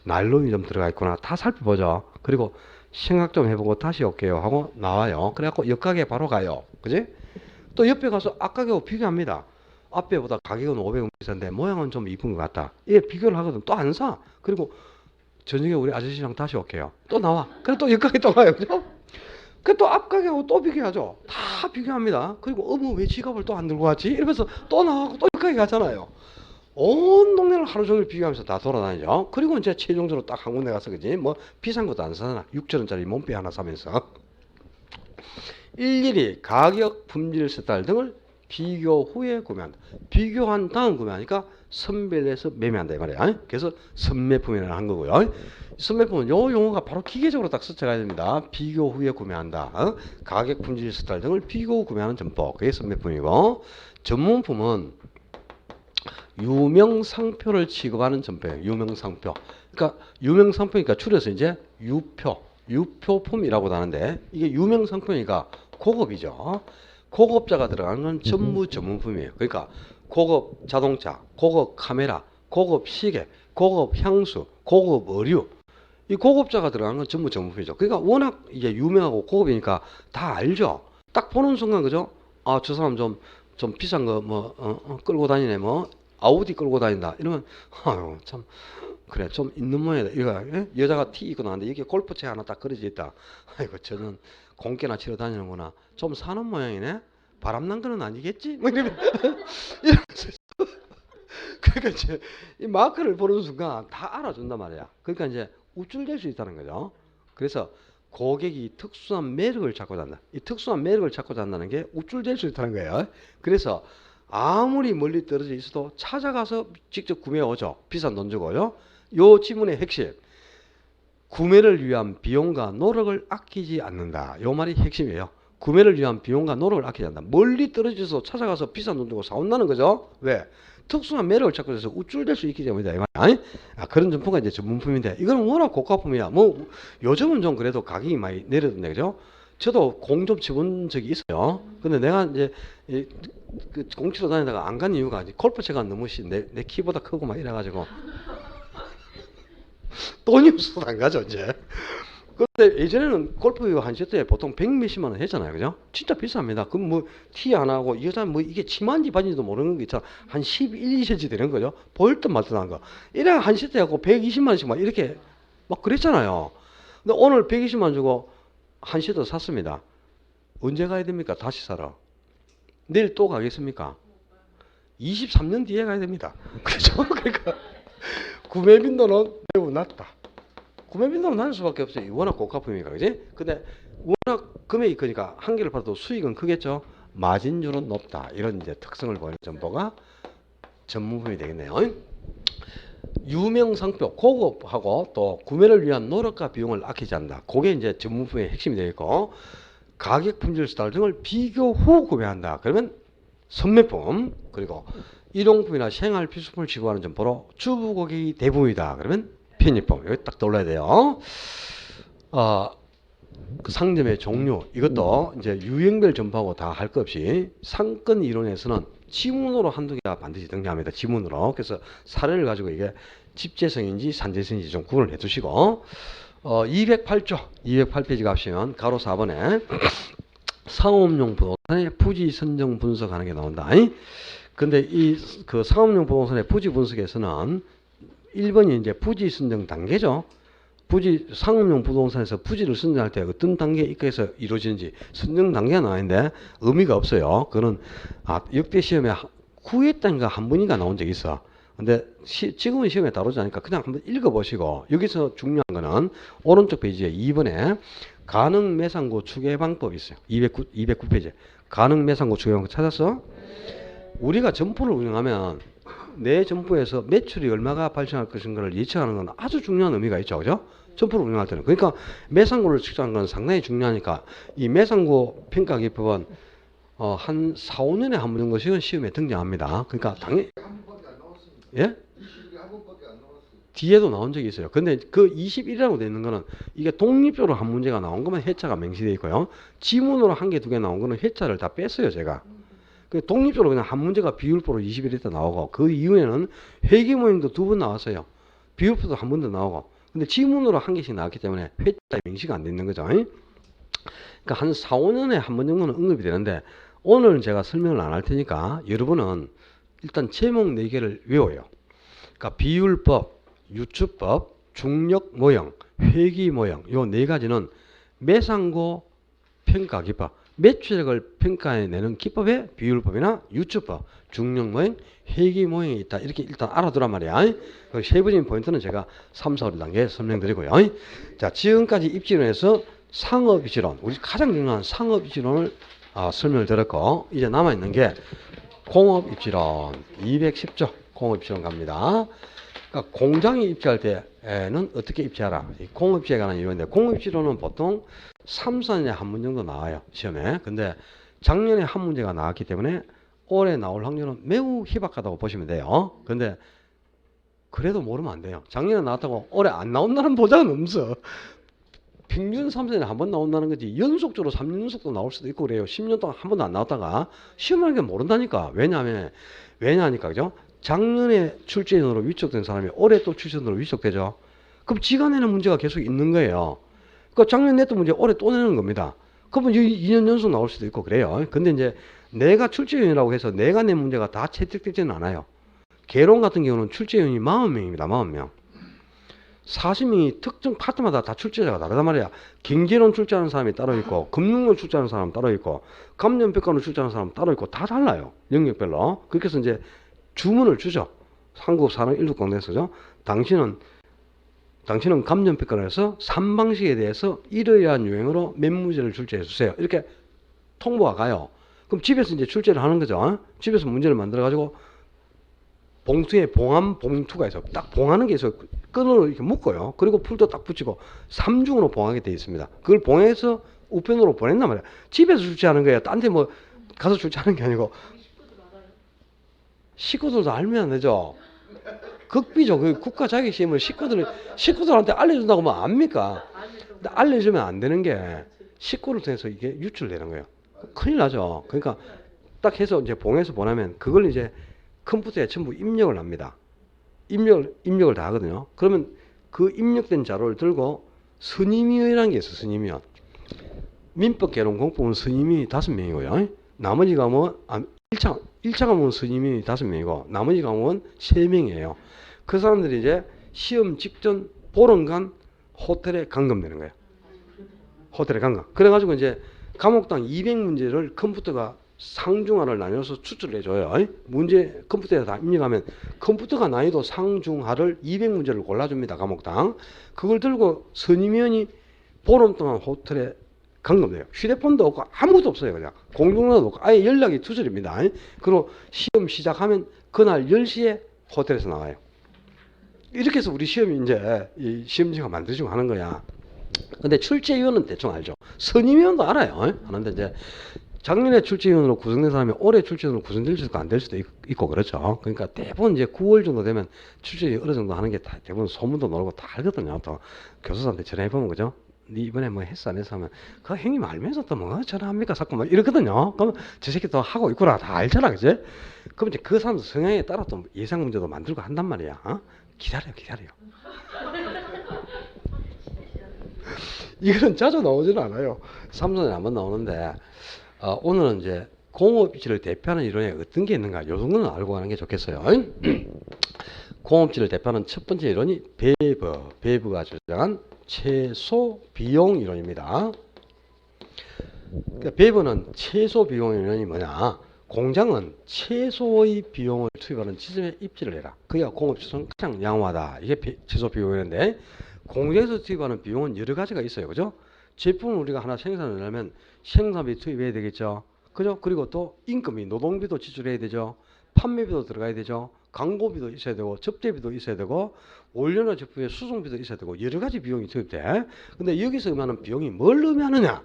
A: 나일론이 좀 들어가 있구나. 다 살펴보죠. 그리고 생각 좀 해보고 다시 올게요 하고 나와요. 그래갖고 옆가게 바로 가요. 그지? 또 옆에 가서 앞가게하고 비교합니다. 앞에보다 가격은 500원 비싼데 모양은 좀 이쁜 것 같다. 이게 비교를 하거든. 또 안 사. 그리고 저녁에 우리 아저씨랑 다시 올게요. 또 나와. 그래 또 옆가게 또 가요. 그죠? 그 또 앞가게하고 또 비교하죠. 다 비교합니다. 그리고 어머 왜 지갑을 또 안 들고 왔지? 이러면서 또 나가고 또 옆가게 가잖아요. 온 동네를 하루 종일 비교하면서 다 돌아다니죠. 그리고 이제 최종적으로 딱 한 군데 가서 그지 뭐 비싼 것도 안 사나 6,000원짜리 몸빼 하나 사면서 일일이 가격, 품질, 스타일 등을 비교 후에 구매한다. 비교한 다음 구매하니까 선별해서 매매한다 이 말이야. 그래서 선매품이라는 한 거고요. 선매품은 요 용어가 바로 기계적으로 딱 스쳐가야 됩니다. 비교 후에 구매한다. 가격, 품질, 스타일 등을 비교 후 구매하는 점포. 그게 선매품이고 전문품은 유명상표를 취급하는 점포예요. 유명상표. 그러니까 유명상표니까 줄여서 이제 유표품이라고도 하는데 이게 유명상표니까 고급이죠. 고급자가 들어가는 건 전부 전문품이에요. 그러니까 고급 자동차, 고급 카메라, 고급 시계, 고급 향수, 고급 의류. 이 고급자가 들어가는 건 전부 전문품이죠. 그러니까 워낙 이제 유명하고 고급이니까 다 알죠. 딱 보는 순간 그죠? 아, 저 사람 좀 비싼 거 끌고 다니네 뭐 아우디 끌고 다닌다. 이러면 아유 참 그래 좀 있는 모양이다. 이거 여자가 티 입고 나왔는데 여기 골프채 하나 딱 그려져 있다. 아이고 저는 공개나 치러 다니는구나. 좀 사는 모양이네. 바람난 거는 아니겠지? 뭐 이러면서 그러니까 이제 이 마크를 보는 순간 다 알아준단 말이야. 그러니까 이제 우쭐댈 수 있다는 거죠. 그래서 고객이 특수한 매력을 찾고 잔다. 이 특수한 매력을 찾고 잔다는 게 우쭐댈 수 있다는 거예요. 그래서 아무리 멀리 떨어져 있어도 찾아가서 직접 구매해 오죠. 비싼 돈 주고요. 요 지문의 핵심. 구매를 위한 비용과 노력을 아끼지 않는다. 요 말이 핵심이에요. 구매를 위한 비용과 노력을 아끼지 않는다. 멀리 떨어져서 찾아가서 비싼 돈 주고 사온다는 거죠. 왜? 특수한 매력을 찾고 있어서 우쭐댈 수 있기 때문이다. 그런 점포가 이제 전문품인데 이거는 워낙 고가품이야. 뭐 요즘은 좀 그래도 가격이 많이 내려졌네, 그죠? 저도 공 좀 쳐본 적이 있어요. 근데 내가 이제 그 공치러 다니다가 안 간 이유가 골프채가 너무 내 키보다 크고 막 이래가지고 돈이 없어서 안 가죠 이제. 근데 예전에는 골프 한 세트에 보통 100몇십만 원 했잖아요, 그죠? 진짜 비쌉니다. 그럼 뭐 티 안 하고 이 여자 뭐 이게 치마인지 바지인지도 모르는 거 있잖아. 한 11, 2cm 되는 거죠. 보일 듯 말 듯한 거. 이래 한 세트에 갖고 120만 원씩 막 이렇게 막 그랬잖아요. 근데 오늘 120만 원 주고 한 세트 샀습니다. 언제 가야 됩니까? 다시 사러. 내일 또 가겠습니까? 23년 뒤에 가야 됩니다. 그렇죠? 그러니까 구매 빈도는 매우 낮다. 구매 빈도는 낮을 수밖에 없어요. 워낙 고가품이니까, 그지? 근데 워낙 금액이 크니까 한 개를 팔아도 수익은 크겠죠. 마진율은 높다. 이런 이제 특성을 보이는 점포가 전문품이 되겠네요. 유명 상표, 고급하고 또 구매를 위한 노력과 비용을 아끼지 않는다. 그게 이제 전문품의 핵심이 되겠고, 가격, 품질, 스타일 등을 비교 후 구매한다. 그러면 선매품, 그리고 일용품이나 생활 필수품을 지급하는 점포로 주부 고객이 대부분이다. 그러면 편의품. 여기 딱 떠올라야 돼요. 그 상점의 종류, 이것도 이제 유형별 점포하고 다 할 것 없이 상권 이론에서는 지문으로 한두 개가 반드시 등장합니다. 지문으로. 그래서 사례를 가지고 이게 집재성인지 산재성인지 좀 구분을 해 두시고, 208조, 208페이지 가시면 가로 4번에 상업용 부동산의 부지 선정 분석하는 게 나온다. 근데 이 그 상업용 부동산의 부지 분석에서는 1번이 이제 부지 선정 단계죠. 부지 상업용 부동산에서 부지를 선정할 때 어떤 단계에 입각해서 이루어지는지 선정 단계가 나와있는데 의미가 없어요. 그거는 역대 시험에 9회단인가 한 번인가 나온 적이 있어. 근데 지금은 시험에 다루지 않으니까 그냥 한번 읽어보시고, 여기서 중요한 거는 오른쪽 페이지에 2번에 가능 매상고 추계 방법이 있어요. 209페이지. 가능 매상고 추계 방법 찾았어? 우리가 점포를 운영하면 내 점포에서 매출이 얼마가 발생할 것인가를 예측하는 건 아주 중요한 의미가 있죠. 그죠? 점포를 운영할 때는. 그러니까 매상고를 측정하는 건 상당히 중요하니까 이 매상고 평가 기법은 한 4, 5년에 한 번 정도씩은 시험에 등장합니다. 그러니까 당연히 예? 뒤에도 나온 적이 있어요. 근데 그 21이라고 되어 있는 거는 이게 독립적으로 한 문제가 나온 거면 회차가 명시되어 있고요. 지문으로 한 개, 두 개 나온 거는 회차를 다 뺐어요, 제가. 그 독립적으로 그냥 한 문제가 비율표로 21일 나오고, 그 이후에는 회계 모형도 두 번 나왔어요. 비율표도 한 번 더 나오고. 근데 지문으로 한 개씩 나왔기 때문에 회차 명시가 안 돼 있는 거죠. 그러니까 한 4, 5년에 한 번 정도는 언급이 되는데, 오늘은 제가 설명을 안 할 테니까 여러분은 일단 제목 4개를 외워요. 그러니까 비율법, 유추법, 중력 모형, 회기 모형, 요 4가지는 매상고 평가 기법, 매출액을 평가해내는 기법에 비율법이나 유추법, 중력 모형, 회기 모형이 있다. 이렇게 일단 알아두란 말이야. 세부적인 포인트는 제가 3, 4, 5단계 설명드리고요. 자, 지금까지 입지론에서 상업 입지론, 우리 가장 중요한 상업 입지론을 설명을 드렸고, 이제 남아있는 게 공업 입지론 210조 공업 입지론 갑니다. 그러니까 공장이 입지할 때는 어떻게 입지하라. 공업 입지에 관한 이론인데, 공업 입지론은 보통 3, 4년에 한 문 정도 나와요, 시험에. 근데 작년에 한 문제가 나왔기 때문에 올해 나올 확률은 매우 희박하다고 보시면 돼요. 근데 그래도 모르면 안 돼요. 작년에 나왔다고 올해 안 나온다는 보장은 없어. 평균 3년에 한 번 나온다는 거지, 연속적으로 3년 연속도 나올 수도 있고 그래요. 10년 동안 한 번도 안 나왔다가 시험하는 게 모른다니까. 왜냐하니까, 그죠? 작년에 출제인으로 위촉된 사람이 올해 또 출제인으로 위촉되죠. 그럼 지가 내는 문제가 계속 있는 거예요. 그러니까 작년 냈던 문제 올해 또 내는 겁니다. 그러면 2년 연속 나올 수도 있고 그래요. 근데 이제 내가 출제위원이라고 해서 내가 낸 문제가 다 채택되지는 않아요. 개론 같은 경우는 출제위원이 40명입니다. 40명. 40명이 특정 파트마다 다 출제자가 다르단 말이야. 경제론 출제하는 사람이 따로 있고, 금융론 출제하는 사람 따로 있고, 감염평가론 출제하는 사람 따로 있고, 다 달라요. 영역별로. 그렇게 해서 이제 주문을 주죠. 한국 산업 인력공단에서죠. 당신은 감염평가에서 3방식에 대해서 이러이러한 유형으로 몇 문제를 출제해 주세요. 이렇게 통보가 가요. 그럼 집에서 이제 출제를 하는 거죠. 집에서 문제를 만들어 가지고 봉투에 봉함 봉투가 있어요. 딱 봉하는 게 있어요. 끈으로 이렇게 묶어요. 그리고 풀도 딱 붙이고 3중으로 봉하게 되어 있습니다. 그걸 봉해서 우편으로 보낸단 말이야. 집에서 출제하는 거예요. 딴 데 뭐 가서 출제하는 게 아니고. 식구들도 알면 안 되죠. 극비죠. 그 국가 자격시험을 식구들한테 알려준다고 뭐 압니까? 근데 알려주면 안 되는 게 식구를 통해서 이게 유출되는 거예요. 큰일 나죠. 그러니까 딱 해서 이제 봉해서 보내면 그걸 이제 컴퓨터에 전부 입력을 합니다. 입력을 다 하거든요. 그러면 그 입력된 자료를 들고 선임위원이라는 게 있어요. 선임위원. 민법 개론 공법은 선임위 5명이고요. 나머지 과목은 1차 과목은 선임위 5명이고 나머지 과목은 3명이에요. 그 사람들이 이제 시험 직전 보름간 호텔에 감금되는 거예요. 호텔에 감금. 그래가지고 이제 과목당 200문제를 컴퓨터가 상중하를 나눠서 추출을 해줘요. 문제 컴퓨터에 다 입력하면 컴퓨터가 난이도 상중하를 200문제를 골라줍니다. 과목당. 그걸 들고 선임위원이 보름 동안 호텔에 감금돼요. 휴대폰도 없고 아무것도 없어요. 그냥 공중전화도 없고 아예 연락이 두절입니다. 그리고 시험 시작하면 그날 10시에 호텔에서 나와요. 이렇게 해서 우리 시험이 이제 이 시험지가 만들어지고 하는 거야. 근데 출제위원은 대충 알죠. 선임위원도 알아요. 아는데 이제 작년에 출제위원으로 구성된 사람이 올해 출제위원으로 구성될 수도 있고 안 될 수도 있고 그렇죠. 그러니까 대부분 이제 9월 정도 되면 출제위 어느 정도 하는 게 다 대부분 소문도 나오고 다 알거든요. 또 교수한테 전화해보면 그죠? 네 이번에 뭐 했어 안 했어 하면 그 형님 알면서 또 뭐 전화합니까 자꾸 막 이러거든요. 그러면 저 새끼 또 하고 있구나 다 알잖아, 그지? 그럼 이제 그 사람 성향에 따라 또 예상 문제도 만들고 한단 말이야. 기다려. 이거는 자주 나오지는 않아요. 3년에 한 번 나오는데 오늘은 이제 공업지를 대표하는 이론에 어떤 게 있는가 요 정도는 알고 가는 게 좋겠어요. 공업지를 대표하는 첫 번째 이론이 베이브가 주장한 최소 비용 이론입니다. 그러니까 베이브는 최소 비용 이론이 뭐냐? 공장은 최소의 비용을 투입하는 지점에 입지를 해라. 그게 공업지는 가장 양호하다. 이게 최소 비용이었는데 공장에서 투입하는 비용은 여러 가지가 있어요. 그죠? 제품을 우리가 하나 생산을 하려면 생산비 투입해야 되겠죠. 그죠? 그리고 또 임금이 노동비도 지출해야 되죠. 판매비도 들어가야 되죠. 광고비도 있어야 되고 접대비도 있어야 되고 원료나 제품의 수송비도 있어야 되고 여러 가지 비용이 투입돼. 근데 여기서 의미하는 비용이 뭘 의미하느냐?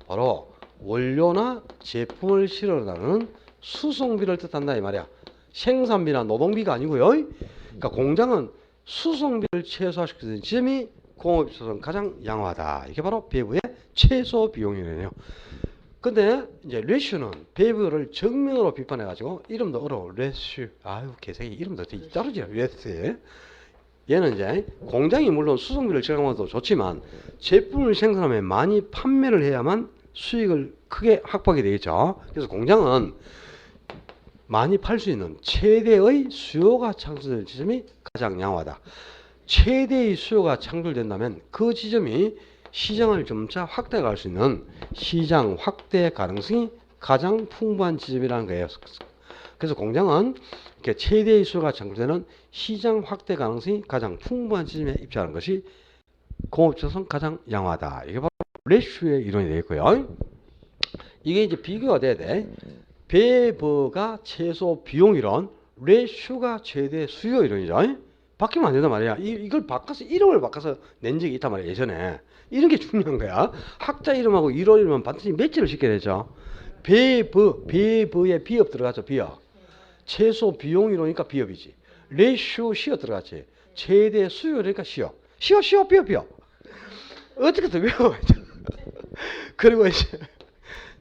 A: 바로 원료나 제품을 실어나가는 수송비를 뜻한다 이 말이야. 생산비나 노동비가 아니고요. 그러니까 공장은 수송비를 최소화시키는 지점이 공업에서는 가장 양호하다. 이게 바로 배부의 최소 비용이네요. 근데 이제 레슈는 배부를 정면으로 비판해 가지고 이름도 어려워. 레슈. 아유 개새끼 이름도 되게 자르지. 레스. 얘는 이제 공장이 물론 수송비를 절감해도 좋지만 제품을 생산하면 많이 판매를 해야만 수익을 크게 확보하게 되겠죠. 그래서 공장은 많이 팔 수 있는 최대의 수요가 창출될 지점이 가장 양호하다. 최대의 수요가 창출된다면 그 지점이 시장을 점차 확대해 갈 수 있는 시장 확대 가능성이 가장 풍부한 지점이라는 거예요. 그래서 공장은 이렇게 최대의 수요가 창출되는 시장 확대 가능성이 가장 풍부한 지점에 입지하는 것이 공업지로서는 가장 양호하다. 이게 바로 레슈의 이론이 되겠고요. 이게 이제 비교가 돼야 돼. 베버가 최소 비용 이론, 레슈가 최대 수요 이론이죠. 바뀌면 안 된단 말이야. 이걸 바꿔서 이름을 바꿔서 낸 적이 있단 말이야. 예전에. 이런 게 중요한 거야. 학자 이름하고 이론 이름은 반드시 매치를 시켜야 되죠. 베버에 비업 들어가죠. 비업. 최소 비용 이론이니까 비업이지. 레슈 시어 들어갔지. 최대 수요 그러니까 시어. 시어 비업. 어떻게 더 외워. 그리고 이제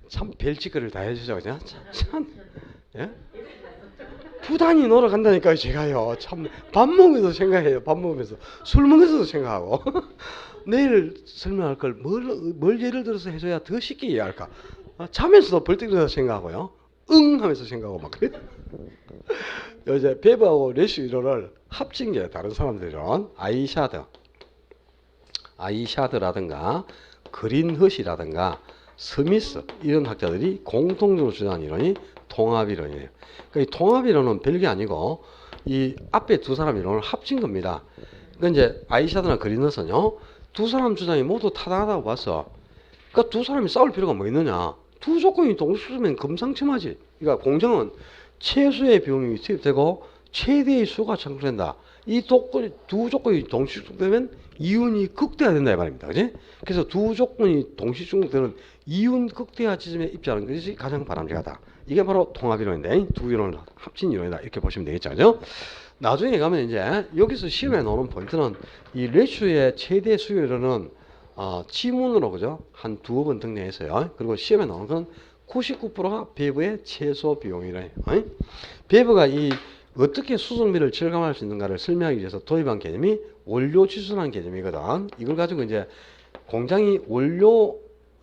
A: 참 별짓거리를 다 해주죠. 그냥 참 예? 부단히 놀아간다니까요. 제가요. 참 밥 먹으면서 생각해요. 밥 먹으면서 술 먹으면서도 생각하고 내일 설명할 걸 뭘 예를 들어서 해줘야 더 쉽게 이해할까. 자면서도 벌떡 일어나서 생각하고요. 응 하면서 생각하고 막 그래. 이제 베버하고 레슈 이론을 합친 게 다른 사람들은 아이샤드라든가 그린허시라든가 스미스 이런 학자들이 공통적으로 주장한 이론이 통합이론이에요. 그러니까 이 통합이론은 별게 아니고 이 앞에 두 사람 이론을 합친 겁니다. 그러니까 이제 아이샤드나 그리너스는요, 두 사람 주장이 모두 타당하다고 봤어. 그러니까 두 사람이 싸울 필요가 뭐 있느냐? 두 조건이 동시면 금상첨화지. 그러니까 공정은 최소의 비용이 투입되고 최대의 수가 창출된다. 이 두 조건이 동시 충족되면 이윤이 극대화된다 이 말입니다. 그지? 그래서 두 조건이 동시 충족되는 이윤 극대화 지점에 입장하는 것이 가장 바람직하다. 이게 바로 통합이론인데 두 이론을 합친 이론이다. 이렇게 보시면 되겠죠. 그죠? 나중에 가면 이제 여기서 시험에 나오는 포인트는 이 레슈의 최대 수요율은 지문으로 그죠? 한 두어 번 등장했어요. 그리고 시험에 나오는 건 99%가 배부의 최소 비용이래. 배부가 이 어떻게 수송비를 절감할 수 있는가를 설명하기 위해서 도입한 개념이 원료 지수라는 개념이거든. 이걸 가지고 이제 공장이 원료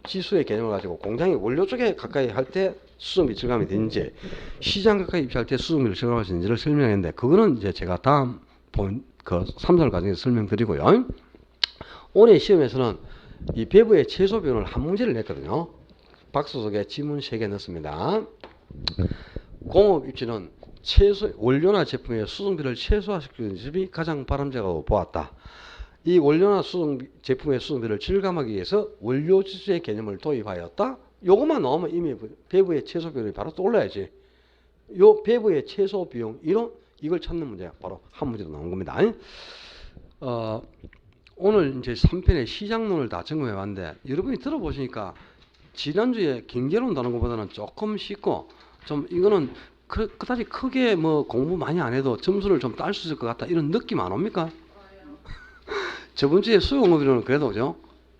A: 지수의 개념을 가지고 공장이 원료 쪽에 가까이 할 때 수송비 절감이 되는지 시장 가까이 입찰할 때 수송비를 절감할 수 있는지를 설명했는데 그거는 이제 제가 다음 그 3설 과정에서 설명드리고요. 올해 시험에서는 이 배부의 최소 비용을 한 문제를 냈거든요. 박스 속에 지문 3개 넣습니다. 공업 입지는 원료나 제품의 수송비를 최소화시키는 집이 가장 바람직하다고 보았다. 이 원료나 제품의 수송비를 절감하기 위해서 원료 지수의 개념을 도입하였다. 요것만 나오면 이미 배부의 최소 비용이 바로 떠올라야지. 요 배부의 최소 비용 이걸 찾는 문제가 바로 한 문제로 나온 겁니다. 오늘 이제 3편의 시장론을 다 점검해 봤는데 여러분이 들어보시니까 지난주에 경제론 다룬 것보다는 조금 쉽고 좀 이거는 그다지 크게 뭐 공부 많이 안 해도 점수를 좀 딸 수 있을 것 같다 이런 느낌 안 옵니까? 저번 주에 수용업이론은 그래도 그죠?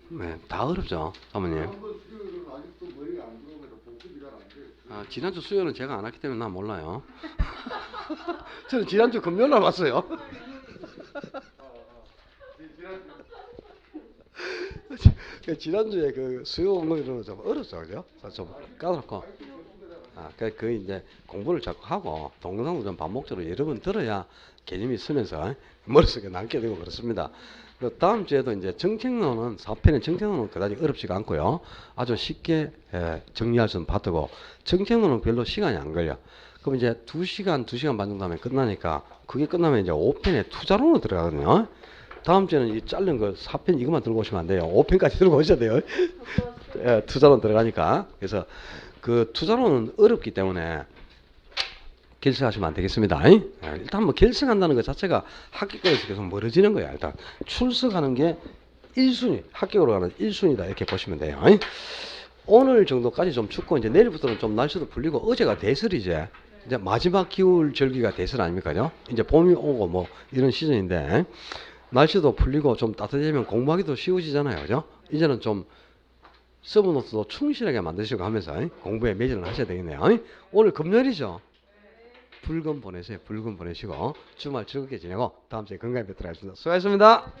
A: 네, 다 어렵죠, 사모님. 지난주 수요일은 제가 안 했기 때문에 난 몰라요. 저는 지난주 금요일날 왔어요. 지난주에 그 수요일은 좀 어렵죠, 그죠? 좀 까다롭고. 그 이제 공부를 자꾸 하고 동영상도 좀 반복적으로 여러 번 들어야 개념이 있으면서 머릿속에 남게 되고 그렇습니다. 다음 주에도 이제 정책론은 4편의 정책론은 그다지 어렵지가 않고요. 아주 쉽게 정리할 수 있는 파트고 정책론은 별로 시간이 안 걸려. 그럼 이제 2시간 반 정도 하면 끝나니까 그게 끝나면 이제 5편의 투자론으로 들어가거든요. 다음 주에는 이 자른 거 4편 이것만 들고 오시면 안 돼요. 5편까지 들고 오셔야 돼요. 투자론 들어가니까. 그래서 그 투자론은 어렵기 때문에 결석하시면 안 되겠습니다. 일단 뭐 결석한다는 것 자체가 합격에서 계속 멀어지는 거야. 일단 출석하는 게 1순위, 합격으로 가는 1순위다 이렇게 보시면 돼요. 오늘 정도까지 좀 춥고 이제 내일부터는 좀 날씨도 풀리고 어제가 대설이제 이제 마지막 겨울 절기가 대설 아닙니까요? 이제 봄이 오고 뭐 이런 시즌인데 날씨도 풀리고 좀 따뜻해지면 공부하기도 쉬워지잖아요. 그죠? 이제는 좀 서브노트도 충실하게 만드시고 하면서 공부에 매진을 하셔야 되겠네요. 오늘 금요일이죠. 불금 보내세요. 불금 보내시고 주말 즐겁게 지내고 다음 주에 건강히 뵙도록 하겠습니다. 수고하셨습니다.